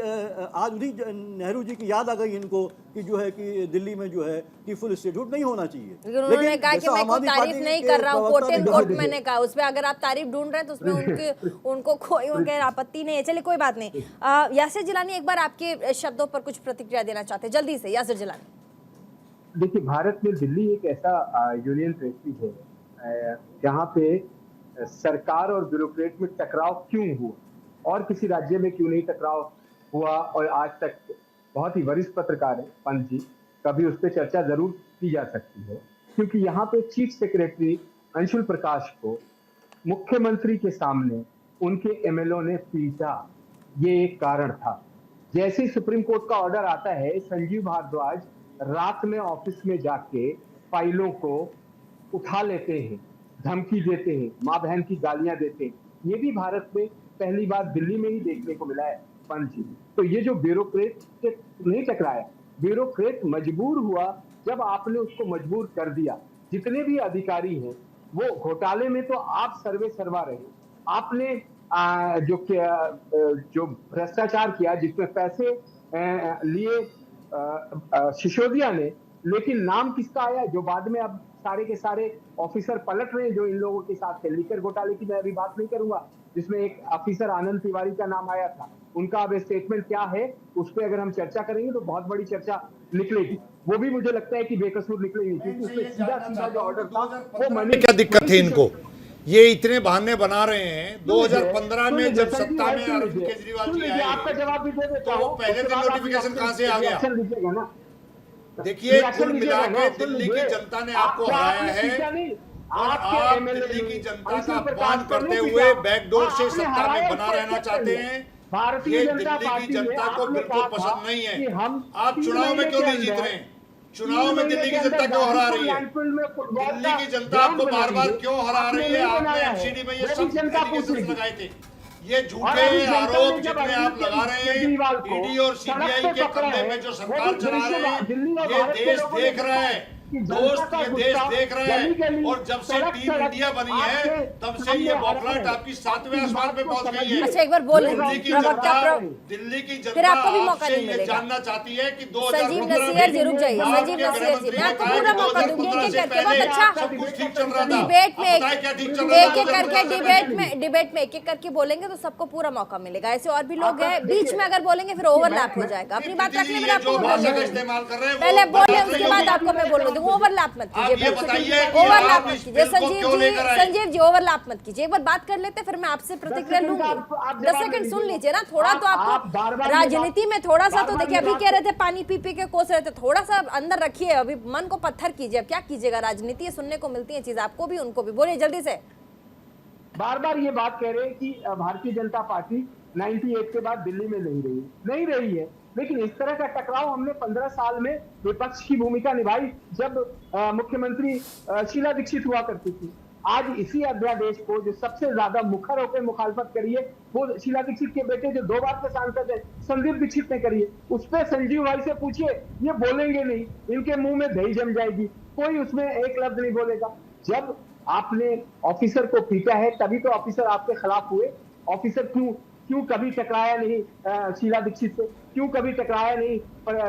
उन्हीं नेहरू जी की याद आ गई इनको कि जो है कि दिल्ली में जो है कि फुल इंस्टीट्यूट नहीं होना चाहिए। लेकिन उन्होंने कहा कि मैं कोई तारीफ नहीं कर रहा हूँ, कोट एंड कोट मैंने कहा, उसमें अगर आप तारीफ ढूंढ रहे हैं तो उसमें उनको कोई उनके आपत्ति नहीं है। चलिए कोई बात नहीं। यासिर जिलानी एक बार आपके शब्दों पर कुछ प्रतिक्रिया देना चाहते हैं जल्दी से, यासिर जिलानी। देखिए, भारत में दिल्ली एक ऐसा यूनियन टेरिटरी है जहाँ पे सरकार और ब्यूरोक्रेट में टकराव क्यों हुआ और किसी राज्य में क्यों नहीं टकराव हुआ, और आज तक बहुत ही वरिष्ठ पत्रकार है पंत जी, कभी उस पर चर्चा जरूर की जा सकती है, क्योंकि यहाँ पे चीफ सेक्रेटरी अंशुल प्रकाश को मुख्यमंत्री के सामने उनके एमएलओ ने पीटा, ये एक कारण था। जैसे ही सुप्रीम कोर्ट का ऑर्डर आता है, संजीव भारद्वाज रात में ऑफिस में जाके फाइलों को उठा लेते हैं, धमकी देते हैं, माँ बहन की गालियां देते हैं। ये भी भारत में पहली बार दिल्ली में ही देखने को मिला है पंत जी। तो ये जो ब्यूरोक्रेट से नहीं टकराया, ब्यूरोक्रेट मजबूर हुआ जब आपने उसको मजबूर कर दिया। जितने भी अधिकारी हैं वो घोटाले में तो आप सर्वे सर्वा रहे, आपने जो भ्रष्टाचार किया जिसमें पैसे लिए सिसोदिया ने, लेकिन नाम किसका आया जो बाद में अब सारे के सारे ऑफिसर पलट रहे हैं जो इन लोगों के साथ थे। लीकर घोटाले की मैं अभी बात नहीं करूंगा, जिसमें एक ऑफिसर आनंद तिवारी का नाम आया था, उनका अब स्टेटमेंट क्या है उस पर अगर हम चर्चा करेंगे तो बहुत बड़ी चर्चा निकलेगी। वो भी मुझे लगता है कि बेकसूर निकलेगी, क्योंकि उसमें सीधा जो ऑर्डर था वो मनी। क्या दिक्कत थी इनको? ये इतने बहाने बना रहे हैं। 2015 में जब सत्ता में अरविंद केजरीवाल जी आए, आपका जवाब भी दे देता तो पहले दिन नोटिफिकेशन कहां से आ गया? देखिए, कुल मिला के दिल्ली की जनता ने आपको हराया है और आप दिल्ली की जनता का अपमान करते हुए बैकडोर से सत्ता में बना रहना चाहते हैं। ये दिल्ली की जनता को बिल्कुल पसंद नहीं है। आप चुनाव में क्यों नहीं जीत रहे हैं? चुनाव में दिल्ली की जनता क्यों हरा रही है? दिल्ली की जनता आपको बार बार क्यों हरा रही है? आपने एमसीडी में ये सब एलिगेशंस लगाए थे, ये झूठे आरोप जितने आप लगा रहे हैं, ईडी और सीबीआई के कंधे में जो सरकार चला रहे हैं, ये देश देख रहा है दोस्त, ये देश देख रहे हैं। और जब से टीम इंडिया बनी है तब से ये बौखलाहट आपकी 7वें आसमान पे पहुंच गई है। अच्छा, एक बार बोल दिल्ली की जनता आपसे ये जानना चाहती है कि 2015 संजीव नसीर जी, रुक जाइए संजीव नसीर जी, मैं आपको पूरा मौका दूंगी एक एक करके। बहुत अच्छा, सब कुछ ठीक चल रहा था, डिबेट में क्या ठीक चल रहा था? एक एक करके डिबेट में एक एक करके बोलेंगे तो सबको पूरा मौका मिलेगा। ऐसे और भी लोग हैं, बीच में अगर बोलेंगे फिर ओवरलैप हो जाएगा। अपनी बात रखने में आपको पहले बोले, उसके बाद आपको मैं बोल दूंगी। ओवरलैप मत आप ये कीजिए, बताइए कि ओवरलैप आप मत इस कीजिए बिल को संजीव क्यों जी, लेकर आए? संजीव जी ओवरलैप मत कीजिए, एक बार बात कर लेते फिर मैं आपसे प्रतिक्रिया सेकंड लूंगी। आप 10 जवाब सेकंड दे सुन दीजिए। लीजिए ना, थोड़ा तो आप आपको बार-बार ये राजनीति में थोड़ा सा तो बार-बार देखिए, ये अभी बात- कह रहे थे पानी पी पी के कोस रहे थे, थोड़ा सा अंदर रखिए, अभी मन को पत्थर कीजिए, अब क्या कीजिएगा, राजनीति सुनने को मिलती है चीज आपको भी उनको भी, बोलिए जल्दी से। बार बार ये बात कह रहे हैं कि भारतीय जनता पार्टी 98 के बाद दिल्ली में नहीं रही है, लेकिन इस तरह का टकराव हमने 15 साल में विपक्ष की भूमिका निभाई जब मुख्यमंत्री शीला दीक्षित हुआ करती थी। आज इसी अध्यादेश को जो सबसे ज्यादा मुखर होकर मुखालफत करी है वो शीला दीक्षित के बेटे जो 2 बार के सांसद है संदीप दीक्षित ने करी है। उस पर संजीव भाई से पूछिए, ये बोलेंगे नहीं, इनके मुंह में दही जम जाएगी, कोई उसमें एक लफ्ज नहीं बोलेगा। जब आपने ऑफिसर को पीटा है तभी तो ऑफिसर आपके खिलाफ हुए। ऑफिसर क्यों कभी टकराया नहीं शीला दीक्षित से, क्यों कभी टकराया नहीं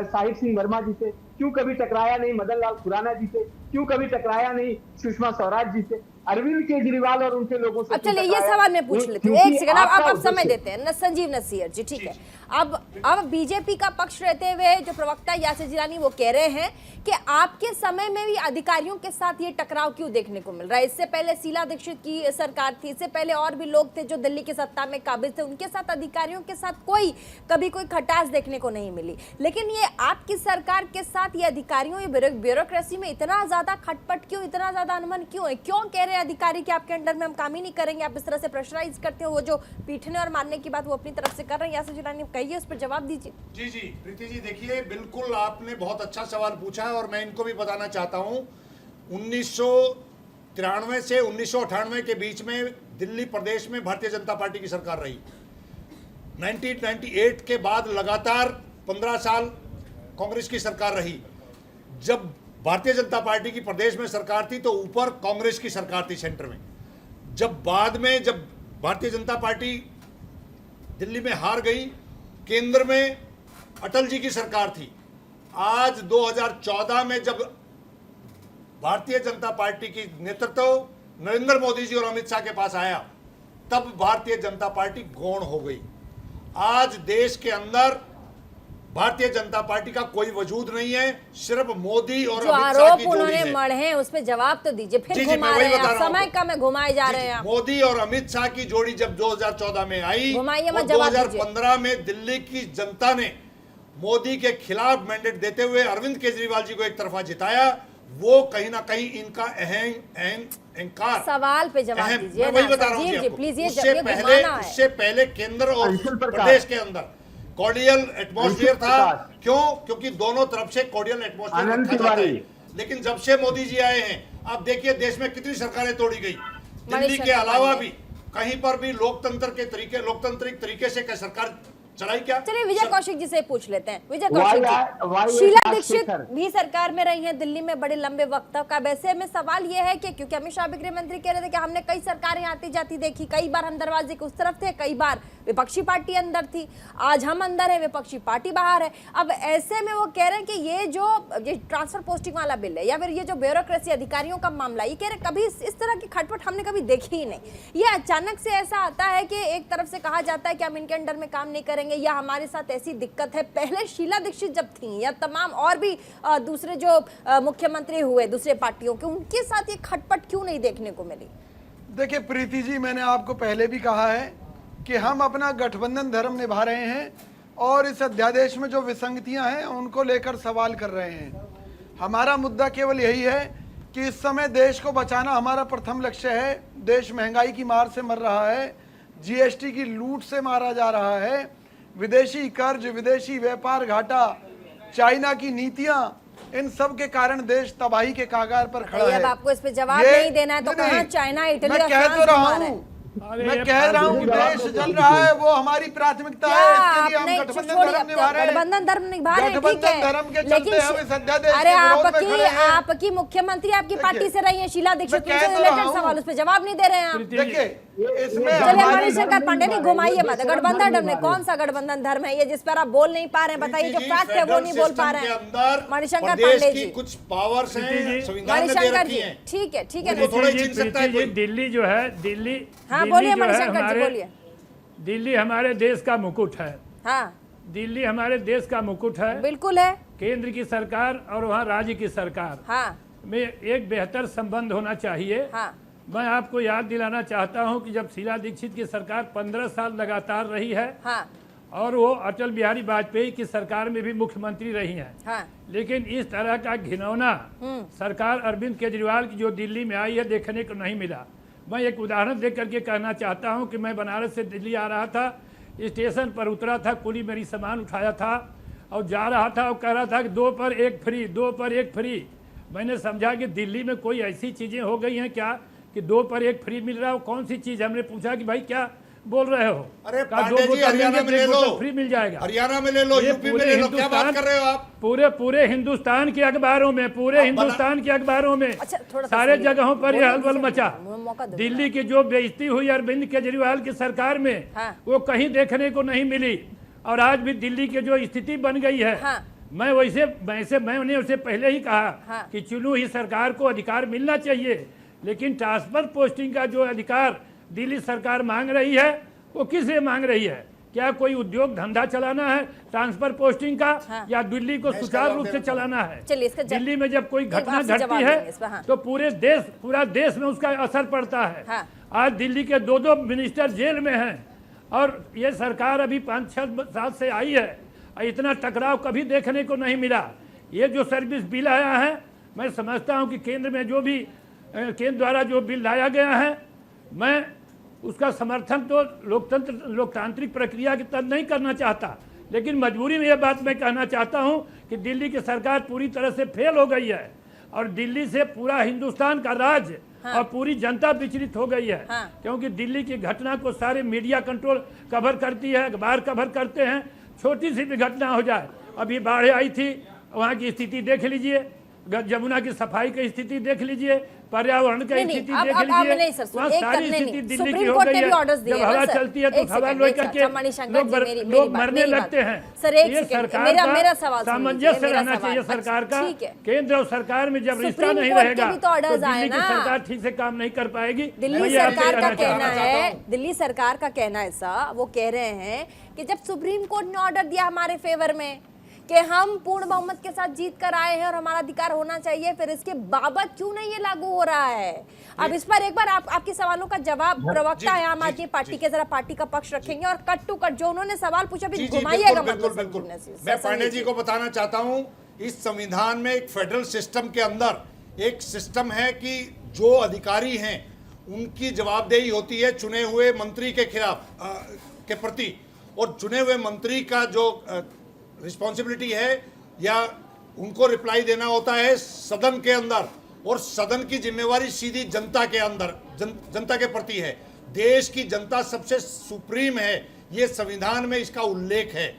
साहिब सिंह वर्मा जी से, क्यों कभी टकराया नहीं मदन लाल खुराना जी से, क्यों कभी टकराया नहीं सुषमा स्वराज जी से, अरविंद केजरीवाल और उनके लोगों से। अब चलिए ये सवाल मैं पूछ लेती हूँ, एक सेकंड, अब समय देते हैं संजीव नसीर जी, ठीक है। अब बीजेपी का पक्ष रहते हुए जो प्रवक्ता यासिर जिलानी वो कह रहे हैं कि आपके समय में भी अधिकारियों के साथ ये टकराव क्यों देखने को मिल रहा है, इससे पहले शीला दीक्षित की सरकार थी, इससे पहले और भी लोग थे जो दिल्ली की सत्ता में काबिज थे, उनके साथ अधिकारियों के साथ कभी कोई खटास देखने को नहीं मिली, लेकिन ये आपकी सरकार के साथ ये अधिकारियों ये ब्यूरोक्रेसी में इतना ज्यादा खटपट क्यों, इतना ज्यादा अनमन क्यों है, क्यों कह रहे हैं अधिकारी कि आपके अंडर में हम काम ही नहीं करेंगे, आप इस तरह से प्रेशराइज करते हो, वो जो पीटने और मारने की बात वो अपनी तरफ से कर रहे हैं, यासिर जिलानी कहिए, उस पर जवाब दीजिए। जी प्रीति जी, देखिए बिल्कुल आपने बहुत अच्छा सवाल पूछा है और मैं इनको भी बताना चाहता हूं। 1993 से 1998 के बीच में दिल्ली प्रदेश में भारतीय जनता पार्टी की सरकार रही। 1998 के बाद लगातार 15 साल कांग्रेस की सरकार रही। जब भारतीय जनता पार्टी की प्रदेश में सरकार थी तो ऊपर कांग्रेस की सरकार थी सेंटर में। जब बाद में जब भारतीय जनता पार्टी दिल्ली में हार गई, केंद्र में अटल जी की सरकार थी। आज 2014 में जब भारतीय जनता पार्टी की नेतृत्व नरेंद्र मोदी जी और अमित शाह के पास आया, तब भारतीय जनता पार्टी गौण हो गई। आज देश के अंदर भारतीय जनता पार्टी का कोई वजूद नहीं है, सिर्फ मोदी और जो अमित शाह आरोप की जोड़ी उन्होंने है। मढ़े हैं उस पे जवाब तो दीजिए, फिर जी, मैं घुमा वही रहे हैं बता आप, रहा हूं समय आपको। का में घुमाए जा रहे हैं आप। मोदी और अमित शाह की जोड़ी जब 2014 में आई घुमाइए और मत, जवाब दीजिए। 2015 में दिल्ली की जनता ने मोदी के खिलाफ मैंडेट देते हुए अरविंद केजरीवाल जी को एक तरफा जिताया। वो कहीं ना कहीं इनका अहंकार, सवाल पे जवाब दीजिए मैं वही ना, बता रहा हूँ संजीव जी जी, प्लीज, ये उससे घुमाना है। उससे पहले केंद्र और अंशुल प्रकाश। प्रदेश के अंदर कॉर्डियल एटमॉस्फेयर अंशुल था। प्रकाश। क्योंकि दोनों तरफ से कॉर्डियल एटमॉस्फेयर आनंद रखा जाता है। तिवारी। लेकिन जब से मोदी जी आए हैं, अब देखिए देश में कितनी सरकारें तोड़ी गई। दिल्ली के शंकर अलावा पांडे। भी कहीं पर भी लोकतांत्रिक तरीके से क्या सरकार चलाई क्या? चलिए विजय कौशिक जी से पूछ लेते हैं। विजय वाई कौशिक वाई जी, शीला राज दीक्षित शेखर। भी सरकार में रही हैं दिल्ली में बड़े लंबे वक्त तक। अब ऐसे में सवाल ये है कि क्योंकि अमित शाह गृह मंत्री कह रहे थे कि हमने कई सरकारें आती जाती देखी, कई बार हम दरवाजे के उस तरफ थे, कई बार विपक्षी पार्टी अंदर थी, आज हम अंदर है, विपक्षी पार्टी बाहर है। अब ऐसे में वो कह रहे हैं कि ये जो ट्रांसफर पोस्टिंग वाला बिल है या फिर ये जो ब्यूरोक्रेसी अधिकारियों का मामला, ये कह रहे कभी इस तरह की खटपट हमने कभी देखी ही नहीं। ये अचानक से ऐसा आता है कि एक तरफ से कहा जाता है कि हम इनके अंडर में काम नहीं करेंगे या हमारे साथ ऐसी दिक्कत है। पहले शीला दीक्षित जब थी या तमाम और भी दूसरे जो मुख्यमंत्री हुए दूसरे पार्टियों के, उनके साथ ये खटपट क्यों नहीं देखने को मिली? देखिए प्रीति जी, मैंने आपको पहले भी कहा है कि हम अपना गठबंधन धर्म निभा रहे हैं और इस अध्यादेश में जो विसंगतियां हैं उनको लेकर सवाल कर रहे हैं। हमारा मुद्दा केवल यही है कि इस समय देश को बचाना हमारा प्रथम लक्ष्य है। देश महंगाई की मार से मर रहा है, जीएसटी की लूट से मारा जा रहा है, विदेशी कर्ज, विदेशी व्यापार घाटा, चाइना की नीतियां, इन सब के कारण देश तबाही के कागार पर खड़ा है। अब आपको इस पे जवाब नहीं देना है तो कहाँ चाइना, इटली और फ्रांस घुमा रहे हैं? मैं कह रहा हूँ देश जल रहा है, वो हमारी प्राथमिकता है। इसके लिए हम गठबंधन धर्म निभा रहे हैं। गठबंधन धर्म निभा रहे हैं, ठीक गठबंधन है, धर्म के चलते हम इस अध्यादेश अरे के विरोध में खड़े हैं। आपकी मुख्यमंत्री आपकी पार्टी से रही है शीला दीक्षित, मैं कह उनसे तो रहा रिलेटेड हूं। सवाल, उस पे जवाब नहीं दे रहे हैं आप। देखिए इसमें चलिए हमारी मणिशंकर पांडे नहीं घुमाइए मत। गठबंधन धर्म में कौन सा गठबंधन धर्म है ये जिस पर आप बोल नहीं पा रहे हैं? बताइए, जो फैक्ट है वो नहीं बोल पा रहे हैं। मणिशंकर पांडे जी, कुछ पावर्स हैं संविधान में दे मणिशंकर रखी जी, हैं। ठीक है, ठीक है, वो थोड़ा ही प्रीति छीन सकता है जी, कोई। दिल्ली जो है, दिल्ली हाँ दिल्ली बोलिए जो है मणिशंकर जी, बोलिए। दिल्ली हमारे देश का मुकुट है। हाँ दिल्ली हमारे देश का मुकुट है। बिल्कुल है। केंद्र की सरकार और वहाँ राज्य की सरकार, हाँ में एक बेहतर संबंध होना चाहिए। हाँ। मैं आपको याद दिलाना चाहता हूं कि जब शीला दीक्षित की सरकार 15 साल लगातार रही है, हाँ। और वो अटल बिहारी वाजपेयी की सरकार में भी मुख्यमंत्री रही हैं, हाँ। लेकिन इस तरह का घिनौना सरकार अरविंद केजरीवाल की जो दिल्ली में आई है देखने को नहीं मिला। मैं एक उदाहरण दे करके कहना चाहता हूं कि मैं बनारस से दिल्ली आ रहा था, स्टेशन पर उतरा था, कुली मेरी सामान उठाया था और जा रहा था और कह रहा था कि 2 पर 1 फ्री, 2 पर 1 फ्री। मैंने समझा कि दिल्ली में कोई ऐसी चीज़ें हो गई हैं क्या कि 2 पर 1 फ्री मिल रहा हो, कौन सी चीज़? हमने पूछा कि भाई क्या बोल रहे हो? अरे कहा, पांडे 2 जी, बोतल हरियाणा लेंगे में ले तो 1 लो, बोतल फ्री मिल जाएगा। हरियाणा में ले लो, ये यूपी में पूरे ले लो, क्या बात कर रहे हो आप? पूरे हिंदुस्तान के अखबारों में, पूरे हिंदुस्तान के अखबारों में अच्छा, थोड़ा सा सारे सुनिए। जगहों पर यह हलचल बोलिए, मचा। मौका दो। दिल्ली की जो बेइज्जती हुई अरविंद केजरीवाल की सरकार में, हाँ। वो कहीं देखने को नहीं मिली। और आज भी दिल्ली की जो स्थिति बन गई है, हाँ। मैंने उसे पहले ही कहा हाँ। कि चुनी हुई सरकार को अधिकार मिलना चाहिए, लेकिन ट्रांसफर पोस्टिंग का जो अधिकार दिल्ली सरकार मांग रही है वो किससे मांग रही है? क्या कोई उद्योग धंधा चलाना है ट्रांसफर पोस्टिंग का, हाँ। या दिल्ली को सुचारू रूप से चलाना है? चलिए, इसका दिल्ली में जब कोई घटना आपसे घटती जवाब है देंगे इस पर, हाँ। तो पूरा देश में उसका असर पड़ता है। हाँ। आज दिल्ली के 2 मिनिस्टर जेल में हैं और ये सरकार अभी 5-6 साल से आई है और इतना टकराव कभी देखने को नहीं मिला। ये जो सर्विस बिल आया है, मैं समझता हूँ कि केंद्र में जो भी केंद्र द्वारा जो बिल लाया गया है, मैं उसका समर्थन तो लोकतांत्रिक प्रक्रिया के तहत नहीं करना चाहता, लेकिन मजबूरी में यह बात मैं कहना चाहता हूं कि दिल्ली की सरकार पूरी तरह से फेल हो गई है और दिल्ली से पूरा हिंदुस्तान का राज्य और पूरी जनता विचलित हो गई है। हाँ। क्योंकि दिल्ली की घटना को सारे मीडिया कंट्रोल कवर करती है, अखबार कवर करते हैं। छोटी सी भी घटना हो जाए, अभी बाढ़ आई थी, वहाँ की स्थिति देख लीजिए, जमुना की सफाई की स्थिति देख लीजिए, पर्यावरण की स्थिति देख लीजिए, वहाँ सारी स्थिति दिल्ली की हो गई है। जब हवा चलती है तो हवा लोई करके लोग मरने लगते हैं। ये सरकार का सामंजस्य रहना चाहिए, सरकार का। केंद्र और सरकार में जब रिश्ता नहीं रहेगा तो दिल्ली की सरकार ठीक से काम नहीं कर पाएगी। दिल्ली सरकार का कहना है, दिल्ली सरकार का कहना है ऐसा, वो कह रहे हैं कि जब सुप्रीम कोर्ट ने ऑर्डर दिया हमारे फेवर में कि हम पूर्ण बहुमत के साथ जीत कर आए हैं और हमारा अधिकार होना चाहिए, फिर इसके बाबत क्यों नहीं ये लागू हो रहा है? अब इस पर एक बार आपके सवालों का जवाब प्रवक्ता है आम आदमी पार्टी के, जरा पार्टी का पक्ष रखेंगे और कट टू कट जो उन्होंने सवाल पूछा भी घुमाइएगा। बिल्कुल। मैं पांडे जी को बताना चाहता हूं, इस संविधान में एक फेडरल सिस्टम के अंदर एक सिस्टम है कि जो अधिकारी हैं उनकी जवाबदेही होती है चुने हुए मंत्री के खिलाफ के प्रति, और चुने हुए मंत्री का जो रिस्पॉन्सिबिलिटी है या उनको रिप्लाई देना होता है सदन के अंदर, और सदन की जिम्मेवारी सीधी जनता के अंदर जनता के प्रति है। देश की जनता सबसे सुप्रीम है, ये संविधान में इसका उल्लेख है।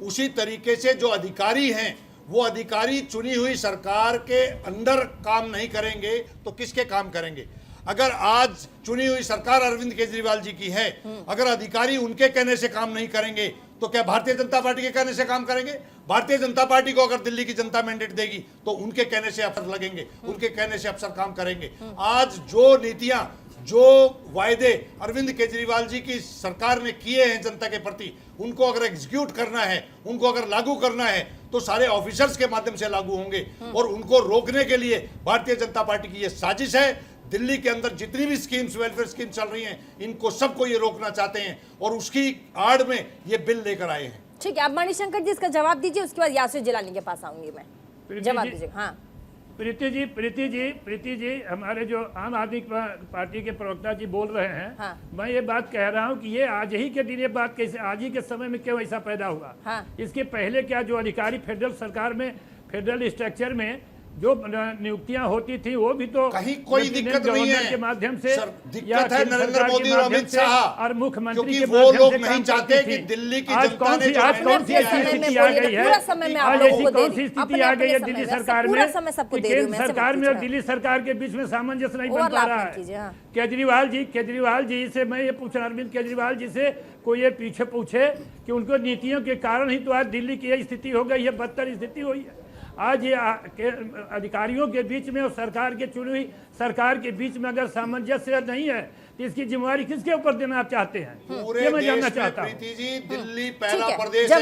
उसी तरीके से जो अधिकारी हैं वो अधिकारी चुनी हुई सरकार के अंडर काम नहीं करेंगे तो किसके काम करेंगे? अगर आज चुनी हुई सरकार अरविंद केजरीवाल जी की है, अगर अधिकारी उनके कहने से काम नहीं करेंगे तो क्या भारतीय जनता पार्टी के कहने से काम करेंगे? भारतीय जनता पार्टी को अगर दिल्ली की जनता मैंडेट देगी तो उनके कहने से अफसर लगेंगे, उनके कहने से अफसर काम करेंगे। आज जो नीतियां, जो वायदे अरविंद केजरीवाल जी की सरकार ने किए हैं जनता के प्रति, उनको अगर एग्जीक्यूट करना है, उनको अगर लागू करना है तो सारे ऑफिसर्स के माध्यम से लागू होंगे। और उनको रोकने के लिए भारतीय जनता पार्टी की यह साजिश है। दिल्ली के अंदर जितनी भी स्कीम्स, वेलफेयर स्कीम चल रही हैं, इनको सबको ये रोकना चाहते हैं और उसकी आड़ में ये बिल लेकर आए हैं। ठीक है, अब मणिशंकर जी इसका जवाब दीजिए, उसके बाद यासिर जिलानी के पास आऊंगी मैं। जवाब दीजिए। हाँ प्रीति जी, हमारे जो आम आदमी पार्टी के प्रवक्ता जी बोल रहे हैं, हाँ। मैं ये बात कह रहा हूँ कि ये आज ही के दिन ये बात कैसे, आज ही के समय में क्यों ऐसा पैदा हुआ? हाँ। इसके पहले क्या जो अधिकारी फेडरल सरकार में, फेडरल स्ट्रक्चर में जो नियुक्तियां होती थी वो भी तो कहीं कोई दिक्कत नहीं है के माध्यम से, दिक्कत है नरेंद्र मोदी और अमित शाह और मुख्यमंत्री के वो लोग नहीं चाहते कि दिल्ली की जनता ने आज कौन सी ऐसी स्थिति आ गई है, आज ऐसी कौन सी स्थिति आ गई है दिल्ली सरकार में कि केंद्र सरकार में और दिल्ली सरकार के बीच में सामंजस्य नहीं बन पा रहा है? केजरीवाल जी से मैं ये पूछ रहा, अरविंद केजरीवाल जी से कोई ये पीछे पूछे कि उनको नीतियों के कारण ही तो आज दिल्ली की ये स्थिति हो गई है, बदतर स्थिति हुई है। आज ये अधिकारियों के बीच में और सरकार के चुनी हुई सरकार के बीच में अगर सामंजस्य नहीं है तो इसकी जिम्मेवारी किसके ऊपर देना आप चाहते हैं? पूरे मैं जानना चाहता हूं। प्रीति जी, दिल्ली पहला प्रदेश है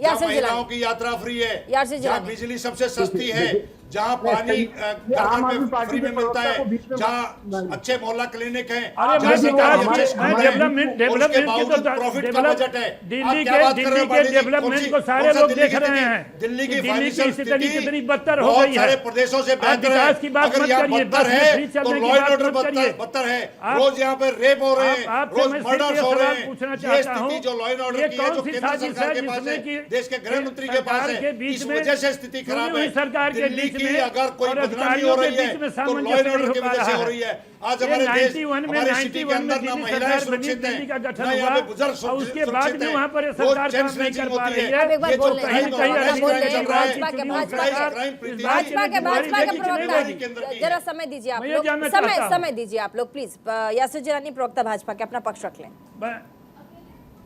जहाँ महिलाओं की यात्रा फ्री है, जहाँ बिजली सबसे सस्ती है, जहाँ पानी ये आम घर आदमी में पार्टी फ्री के में मिलता प्रवक्ता को है, बीच में जहाँ अच्छे मोहल्ला क्लिनिक हैं, अरे जहाँ मैं सरकारी विकास अच्छे मैं स्कूल हैं, डेवलपमेंट और उसके डेवलपमेंट बावजूद की प्रॉफिट तो का बजट है। दिल्ली आप क्या बात कर रहे के हो पांडे जी? डेवलपमेंट को सारे लोग देख रहे हैं। दिल्ली की कि दिल्ली की फाइनेंशियल स्थिति स्थिति कितनी बदतर हो बहुत गई सारे है। प्रदेशों से आप बेहतर विकास है। की बात अगर मत यहाँ करिए, बदतर बस है फ्री तो चलने की लॉ एंड बात ऑर्डर मत करिए। बदतर है। आप- रोज यहाँ पे रेप हो रहे हैं, आपसे रोज मैं सिर्फ मर्डर्स ये हो रहे सवाल हैं। पूछना ये चाहता स्थिति हूं, जो लॉ एंड ऑर्डर ये की है, कौन जो सी केंद्र साजिश सरकार है के पास जिसमें है, कि देश के गृह मंत्री के पास सरकार के है, बीच इस में वजह से स्थिति चुनी खराब हुई है। सरकार के दिल्ली बीच की में अगर कोई और बदनामी हो अधिकारियों के रही है बीच में तो लॉ सामंजस्य एंड नहीं ऑर्डर हो की पा वजह से रहा हो है। रही है। आज ये हमारे देश 91 में हमारी सिटी के अंदर ना दिल्ली महिलाएं सरकार बनी, सुरक्षित दिल्ली का हैं, गठन ना यहाँ हुआ, पे बुजुर्ग और उसके बाद सुरक्षित भी हैं। वहाँ पर रोज सरकार चेन काम नहीं स्नैचिंग कर पा होती रही है। है। अब एक बार ये जो बोल रहे हैं, क्राइम कहीं ऑर्गेनाइज्ड बोल रहे क्राइम हैं, चल रहा है, भाजपा के ऑर्गेनाइज्ड क्राइम प्रीति भाजपा के जी, प्रवक्ता केंद्र की है। जरा समय दीजिए आप मैं ये लोग, जानना चाहता हूं। समय दीजिए आप लोग प्लीज। यासिर जिलानी प्रवक्ता भाजपा के, अपना पक्ष रख लें।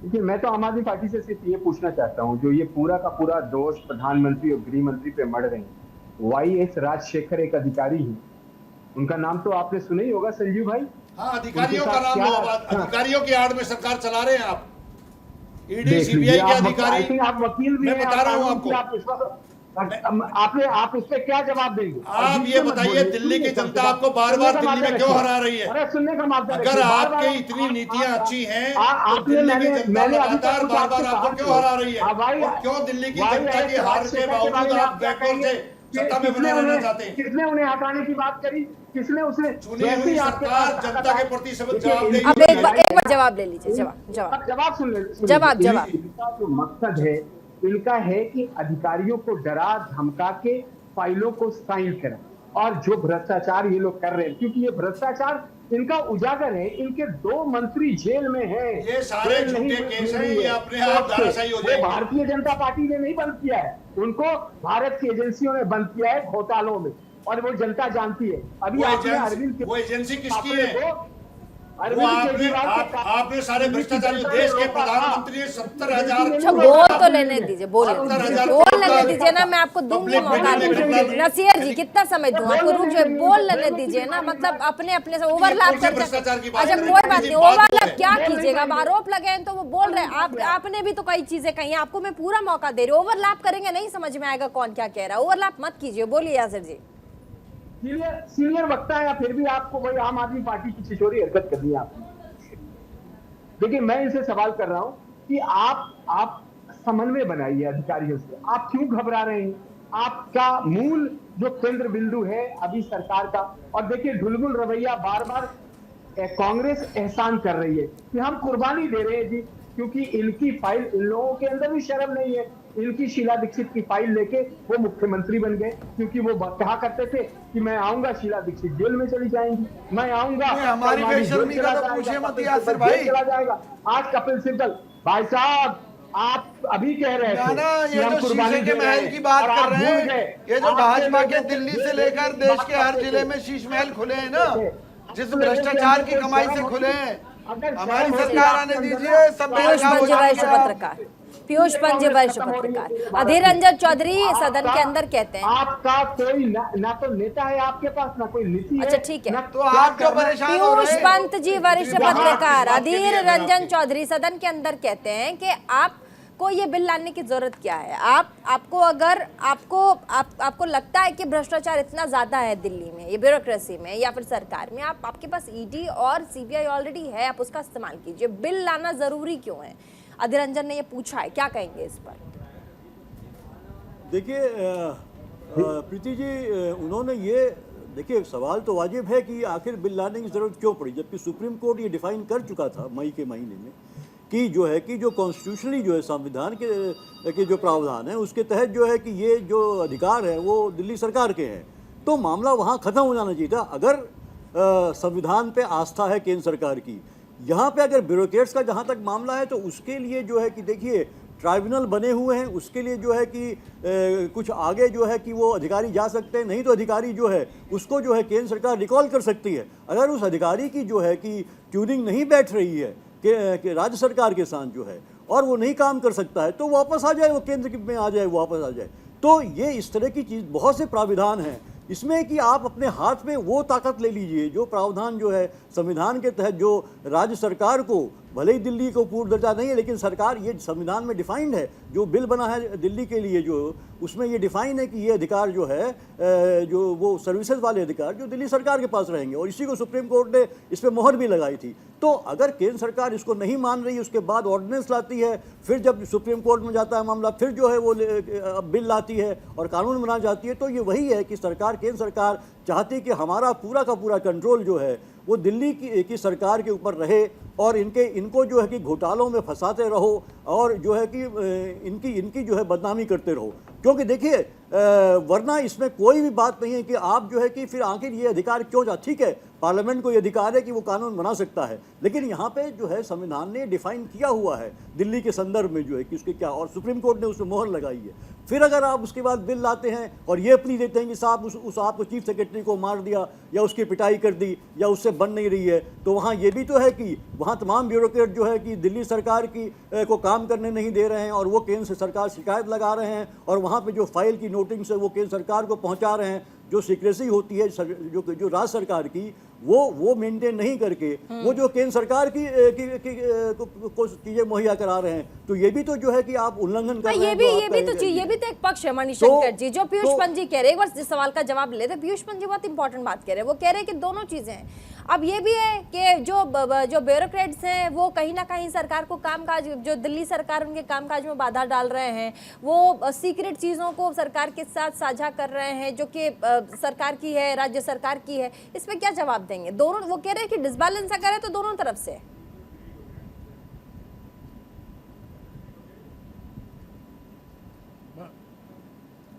देखिए, मैं तो आम आदमी पार्टी से सिर्फ ये पूछना चाहता हूँ, जो ये पूरा का पूरा दोष प्रधानमंत्री और गृह मंत्री पे मढ़ रहे हैं। YS राजशेखर एक अधिकारी है, उनका नाम तो आपने सुना ही होगा, संजीव भाई। हाँ, अधिकारियों उनके का साथ नाम लो, क्या- अधिकारियों की आड़ में सरकार चला रहे हैं आप। ईडी देख सीबीआई लीजिए, के आप अधिकारी, आप वकील भी मैं हैं, बता रहा हूं कानून आपको। की आप इस वक्त आप इस पे क्या जवाब देंगे? आप ये बताइए, दिल्ली की जनता आपको बार-बार दिल्ली में क्यों हरा रही है? अरे सुनने का माध्यम अगर आपकी इतनी नीतियां अच्छी हैं, तो दिल्ली की जनता लगातार बार-बार आपको क्यों हरा रही है? और क्यों दिल्ली की जनता की हार के बावजूद आप बैकवर्ड से सत्ता में बने रहना चाहते हैं? किसने उन्हें हटाने की बात करी? किसने उसे चुनी हुई सरकार जनता के प्रति सब जवाब देगी। अब एक बार जवाब ले लीजिए। जवाब सुन ले। जवाब। इनका जो मकसद है, इनका है कि अधिकारियों को डरा धमका के फाइलों को साइन करें, और जो भ्रष्टाचार ये लोग कर रहे हैं, क्योंकि ये भ्रष्टाचार इनका उजागर है। इनके 2 मंत्री जेल में हैं। ये सारे जेल नहीं झूठे केस हुई हैं, ये अपने आप धराशायी हो वो जाएंगे। भारतीय जनता पार्टी ने नहीं बंद किया है, उनको भारत की एजेंसियों ने बंद किया है घोटालों में, और वो जनता जानती है। अभी वो एजेंसी किसकी है? वो आपने सारे भ्रष्टाचारी, देश के प्रधानमंत्री 70,000 अच्छा, बोल तो लेने दीजिए, बोल लेने दीजिए ना, मैं आपको दूंगी मौका। नसीर जी, कितना समय दूं आपको? रुक जाइए, बोल लेने दीजिए ना, मतलब अपने अपने से ओवरलैप कर। अच्छा, कोई बात नहीं, ओवरलैप क्या कीजिएगा, अब आरोप लगे हैं तो वो बोल रहे हैं। आपने भी तो कई चीजें कही, आपको मैं पूरा मौका दे रही हूँ। ओवरलैप करेंगे नहीं समझ में आएगा कौन क्या कह रहा है। ओवरलैप मत कीजिए, बोलिए यासिर जी। सीनियर वक्ता है, फिर भी आपको वही आम आदमी पार्टी की छिछोरी हरकत करनी है आपने। देखिए, मैं इनसे सवाल कर रहा हूं कि आप समन्वय बनाइए अधिकारियों से। आप क्यों घबरा रहे हैं? आपका मूल जो केंद्र बिंदु है अभी सरकार का, और देखिए ढुलमुल रवैया बार बार कांग्रेस एहसान कर रही है कि हम कुर्बानी दे रहे हैं जी, क्योंकि इनकी फाइल, इन लोगों के अंदर भी शर्म नहीं है। इनकी शीला दीक्षित की फाइल लेके वो मुख्यमंत्री बन गए, क्योंकि वो कहा करते थे कि मैं आऊंगा शीला दीक्षित जेल में चली जाएंगी, मैं आऊंगा हमारी बेशर्मी का तो पूछे मत यासिर भाई। चला जाएगा। आज कपिल सिब्बल भाई साहब, आप अभी कह रहे थे ना, ये जो शीशे के महल की बात कर रहे हैं, ये जो भाजपा के दिल्ली से लेकर देश के हर जिले में शीश महल खुले हैं ना, जिस भ्रष्टाचार की कमाई से खुले हैं, हमारी सरकार आने दीजिए। सब पीयूष पंजे वरिष्ठ पत्रकार। अधीर रंजन चौधरी सदन के अंदर कहते हैं, आपका कोई ना तो नेता है आपके पास, ना कोई नीति है। अच्छा ठीक है, तो आप जो परेशान हो रहे पीयूष हैं। पंत जी वरिष्ठ पत्रकार अधीर रंजन चौधरी सदन के अंदर कहते हैं कि आपको ये बिल लाने की जरूरत क्या है? आपको अगर आपको लगता है कि भ्रष्टाचार इतना ज्यादा है दिल्ली में, ये ब्यूरोक्रेसी में या फिर सरकार में, आपके पास ईडी और सीबीआई ऑलरेडी है, आप उसका इस्तेमाल कीजिए। बिल लाना जरूरी क्यों है? अधीर रंजन ने ये पूछा है, क्या कहेंगे इस पर? देखिए प्रीति जी, उन्होंने ये, देखिए सवाल तो वाजिब है कि आखिर बिल लाने की ज़रूरत क्यों पड़ी, जबकि सुप्रीम कोर्ट ये डिफाइन कर चुका था मई के महीने में कि जो है कि जो कॉन्स्टिट्यूशनली जो है संविधान के जो प्रावधान है उसके तहत जो है कि ये जो अधिकार है वो दिल्ली सरकार के हैं, तो मामला वहाँ ख़त्म हो जाना चाहिए था। अगर संविधान पे आस्था है केंद्र सरकार की, यहाँ पे अगर ब्यूरोक्रेट्स का जहाँ तक मामला है तो उसके लिए जो है कि देखिए ट्राइब्यूनल बने हुए हैं, उसके लिए जो है कि कुछ आगे जो है कि वो अधिकारी जा सकते हैं, नहीं तो अधिकारी जो है उसको जो है केंद्र सरकार रिकॉल कर सकती है। अगर उस अधिकारी की जो है कि ट्यूनिंग नहीं बैठ रही है कि राज्य सरकार के साथ जो है, और वो नहीं काम कर सकता है, तो वापस आ जाए, वो केंद्र में आ जाए, वापस आ जाए। तो ये इस तरह की चीज़, बहुत से प्राविधान हैं इसमें कि आप अपने हाथ में वो ताकत ले लीजिए जो प्रावधान जो है संविधान के तहत जो राज्य सरकार को भले ही दिल्ली को पूर्ण दर्जा नहीं है, लेकिन सरकार, ये संविधान में डिफाइंड है, जो बिल बना है दिल्ली के लिए, जो उसमें ये डिफाइन है कि ये अधिकार जो है, जो वो सर्विसेज वाले अधिकार जो दिल्ली सरकार के पास रहेंगे, और इसी को सुप्रीम कोर्ट ने इस पर मोहर भी लगाई थी। तो अगर केंद्र सरकार इसको नहीं मान रही, उसके बाद ऑर्डिनेंस लाती है, फिर जब सुप्रीम कोर्ट में जाता है मामला, फिर जो है वो बिल लाती है और कानून बना जाती है, तो ये वही है कि सरकार, केंद्र सरकार चाहती है कि हमारा पूरा का पूरा कंट्रोल जो है वो दिल्ली की सरकार के ऊपर रहे, और इनको जो है कि घोटालों में फंसाते रहो, और जो है कि इनकी जो है बदनामी करते रहो। क्योंकि देखिए, वरना इसमें कोई भी बात नहीं है कि आप जो है कि फिर आखिर ये अधिकार क्यों जा, ठीक है पार्लियामेंट को ये अधिकार है कि वो कानून बना सकता है, लेकिन यहाँ पे जो है संविधान ने डिफाइन किया हुआ है दिल्ली के संदर्भ में जो है कि उसके क्या, और सुप्रीम कोर्ट ने उसमें मोहर लगाई है। फिर अगर आप उसके बाद बिल लाते हैं और ये प्ली देते हैं कि साहब उस आपको चीफ सेक्रेटरी को मार दिया या उसकी पिटाई कर दी या उससे बन नहीं रही है, तो वहाँ ये भी तो है कि वहाँ तमाम ब्यूरोक्रेट जो है कि दिल्ली सरकार की को काम करने नहीं दे रहे हैं, और वो केंद्र से सरकार शिकायत लगा रहे हैं, और वहाँ पे जो फाइल की नोटिंग्स है वो केंद्र सरकार को पहुँचा रहे हैं। जो सीक्रेसी होती है जो राज्य सरकार की, वो मेंटेन नहीं करके वो जो केंद्र सरकार की चीजें मुहैया करा रहे हैं, तो ये भी तो जो है कि आप उल्लंघन कर रहे हैं। ये भी तो एक पक्ष है मणिशंकर जी, जो पीयूष पंत जी कह रहे हैं। एक बार जिस सवाल का जवाब लेते, पीयूष पंत जी बहुत इंपॉर्टेंट बात कह रहे हैं। वो कह रहे हैं कि दोनों चीजें हैं। अब ये भी है कि जो ब्यूरोक्रेट्स हैं वो कहीं ना कहीं सरकार को कामकाज, जो दिल्ली सरकार उनके कामकाज में बाधा डाल रहे हैं, वो सीक्रेट चीजों को सरकार के साथ साझा कर रहे हैं जो कि सरकार की है, राज्य सरकार की है। इसमें क्या जवाब देंगे? दोनों, वो कह रहे हैं कि डिसबैलेंस अगर है तो दोनों तरफ से।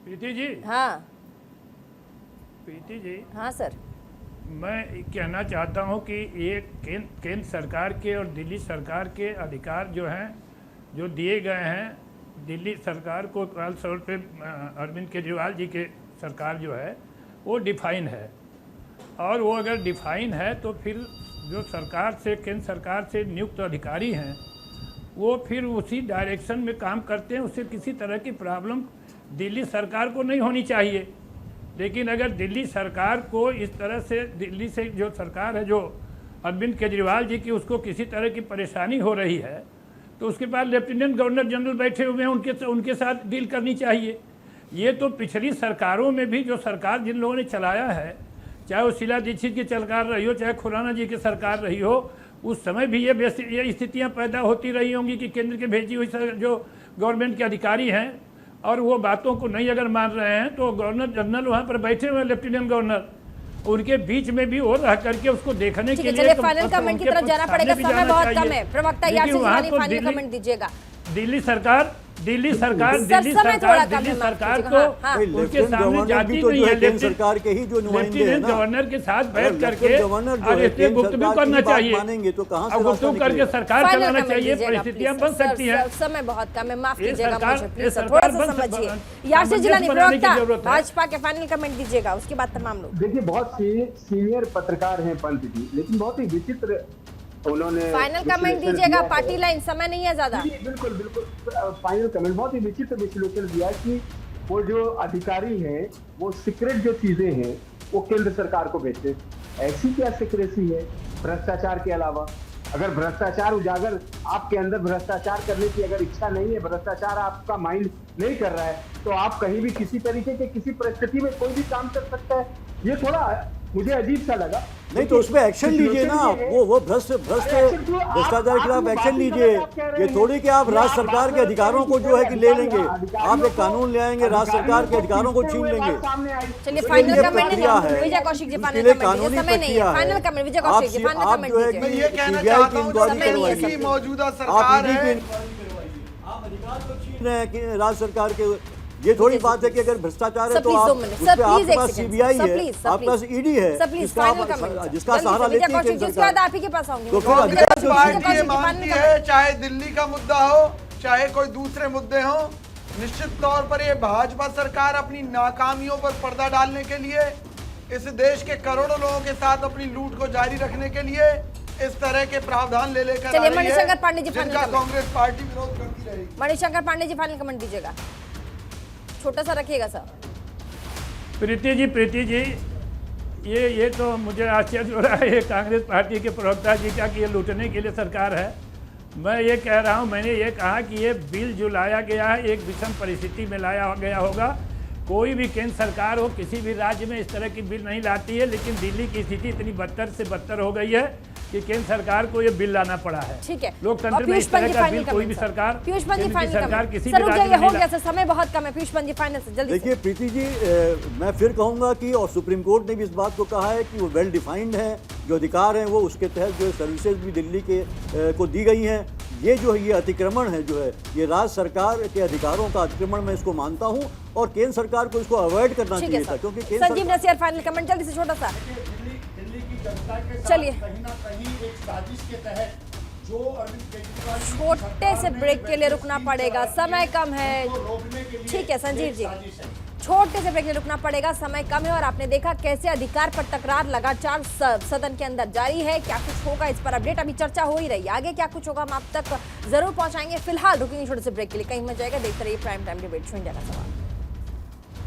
प्रीति जी। हाँ प्रीति जी। हाँ सर, मैं कहना चाहता हूं कि ये केंद्र सरकार के और दिल्ली सरकार के अधिकार जो हैं, जो दिए गए हैं दिल्ली सरकार को, खासतौर पे अरविंद केजरीवाल जी के सरकार जो है वो डिफाइन है, और वो अगर डिफाइन है तो फिर जो सरकार से, केंद्र सरकार से नियुक्त अधिकारी हैं वो फिर उसी डायरेक्शन में काम करते हैं। उससे किसी तरह की प्रॉब्लम दिल्ली सरकार को नहीं होनी चाहिए। लेकिन अगर दिल्ली सरकार को इस तरह से, दिल्ली से जो सरकार है, जो अरविंद केजरीवाल जी की, उसको किसी तरह की परेशानी हो रही है, तो उसके बाद लेफ्टिनेंट गवर्नर जनरल बैठे हुए हैं, उनके साथ डील करनी चाहिए। ये तो पिछली सरकारों में भी जो सरकार जिन लोगों ने चलाया है, चाहे वो शीला दीक्षित की सरकार रही हो, चाहे खुराना जी की सरकार रही हो, उस समय भी ये स्थितियाँ पैदा होती रही होंगी कि केंद्र के भेजी हुई जो गवर्नमेंट के अधिकारी हैं और वो बातों को नहीं अगर मान रहे हैं, तो गवर्नर जनरल वहाँ पर बैठे हुए लेफ्टिनेंट गवर्नर, उनके बीच में भी वो रह करके उसको देखने के लिए फाइनल कमेंट की तरफ जाना पड़ेगा, समय बहुत कम है। प्रवक्ता यासिर जिलानी, फाइनल कमेंट दीजिएगा। दिल्ली सरकार को उनके सामने जाती नहीं है। केंद्र सरकार के ही जो नुमाइंदे हैं ना, गवर्नर के साथ बैठ करके गुफ्तगू करना चाहिए, मानेंगे तो कहाँ से गुफ्तगू करके सरकार चलाना चाहिए। परिस्थितियां बन सकती है। समय बहुत कम है, माफ कीजिएगा मुझे, प्लीज थोड़ा सा समझिए। यासिर जिलानी, प्रवक्ता भाजपा के फाइनल कमेंट दीजिएगा, उसके बाद तमाम लोग। देखिए, बहुत सीनियर पत्रकार हैं पंत जी, लेकिन बहुत ही विचित्र उन्होंने फाइनल कमेंट दीजिएगा, पार्टी लाइन, समय नहीं है ज्यादा। बिल्कुल बिल्कुल, फाइनल कमेंट। बहुत ही विचित्र विश्लेषण दिया कि वो जो अधिकारी हैं वो सीक्रेट जो चीजें हैं वो केंद्र सरकार को भेजते। ऐसी क्या सीक्रेसी है भ्रष्टाचार के अलावा? अगर भ्रष्टाचार उजागर, आपके अंदर भ्रष्टाचार करने की अगर इच्छा नहीं है, भ्रष्टाचार आपका माइंड नहीं कर रहा है, तो आप कहीं भी किसी तरीके के किसी परिस्थिति में कोई भी काम कर सकता है। ये थोड़ा मुझे अजीब सा लगा। नहीं तो उसमें एक्शन लीजिए ना, वो भ्रष्टाचार के खिलाफ एक्शन लीजिए। ये थोड़ी कि आप राज्य सरकार के अधिकारों को जो है कि ले लेंगे, आप एक कानून ले आएंगे, राज्य सरकार के अधिकारों को छीन लेंगे। चलिए फाइनल कमेंट विजय कौशिक जी, फाइनल कमेंट, समय नहीं है। फाइनल कमेंट विजय कौशिक जी, फाइनल कमेंट दीजिए। मैं ये कहना चाहता हूं, समय मौजूदा सरकार है, आप अधिकार को छीन रहे हैं राज्य सरकार के। ये थोड़ी बात है कि अगर भ्रष्टाचार है तो आपके पास सीबीआई है, आपके पास ईडी है, जिसका सहारा लेती है केंद्र सरकार। आप ही के पास आऊंगी। तो फिर पार्टी मानती है, चाहे दिल्ली का मुद्दा हो, चाहे कोई दूसरे मुद्दे हो, निश्चित तौर पर ये भाजपा सरकार अपनी नाकामियों पर पर्दा डालने के लिए, इस देश के करोड़ों लोगों के साथ अपनी लूट को जारी रखने के लिए इस तरह के प्रावधान ले लेकर आ रही है, जिनका कांग्रेस पार्टी विरोध करती रहेगी। मणिशंकर पांडे जी, फाइनल कमेंट दीजिएगा, छोटा सा रखिएगा सर। प्रीति जी, ये तो मुझे आश्चर्य हो रहा है, ये कांग्रेस पार्टी के प्रवक्ता जी का कि ये लूटने के लिए सरकार है। मैं ये कह रहा हूँ, मैंने ये कहा कि ये बिल जो लाया गया है एक विषम परिस्थिति में लाया गया होगा। कोई भी केंद्र सरकार हो किसी भी राज्य में इस तरह की बिल नहीं लाती है, लेकिन दिल्ली की स्थिति इतनी बदतर से बदतर हो गई है कि केंद्र सरकार को ये बिल लाना पड़ा है। ठीक है, लोकतंत्र में इस तरह का बिल कोई भी सरकार, पीयूष पंत जी केंद्र की फाइनल सरकार किसी भी सर रुक राज्य जाइए, में हो नहीं गया सर, समय बहुत कम है। पीयूष पंत जी फाइनल से जल्दी से। देखिए प्रीति जी, मैं फिर कहूंगा कि और सुप्रीम कोर्ट ने भी इस बात को कहा है कि वो वेल डिफाइंड है, जो अधिकार हैं वो उसके तहत जो है सर्विसेज भी दिल्ली के को दी गई हैं। ये जो है ये अतिक्रमण है, जो है ये राज्य सरकार के अधिकारों का अतिक्रमण मैं इसको मानता हूँ और केंद्र सरकार को इसको अवॉइड करना ठीक है चाहिए था, सर। क्योंकि केंद्र संजीव नसीर फाइनल कमेंट जल्दी से, छोटा सा। दिल्ली की जनता के साथ चलिए। कहीं ना कहीं एक साजिश के तहत जो अरविंद केजरीवाल जी की छोटे से सरकार ने ब्रेक के लिए जो रुकना स्कीम पड़ेगा, चलाई समय कम है। उसको रोकने के लिए ठीक है संजीव एक जी, साजिश है। छोटे से ब्रेक में रुकना पड़ेगा, समय कम है। और आपने देखा कैसे अधिकार पर तकरार लगातार सदन के अंदर जारी है। क्या कुछ होगा इस पर अपडेट अभी चर्चा हो ही रही है, आगे क्या कुछ होगा हम आप तक जरूर पहुंचाएंगे। फिलहाल रुकेंगे छोटे से ब्रेक के लिए, कहीं मत जाएगा। देखते रहिए prime time debate show India का सवाल।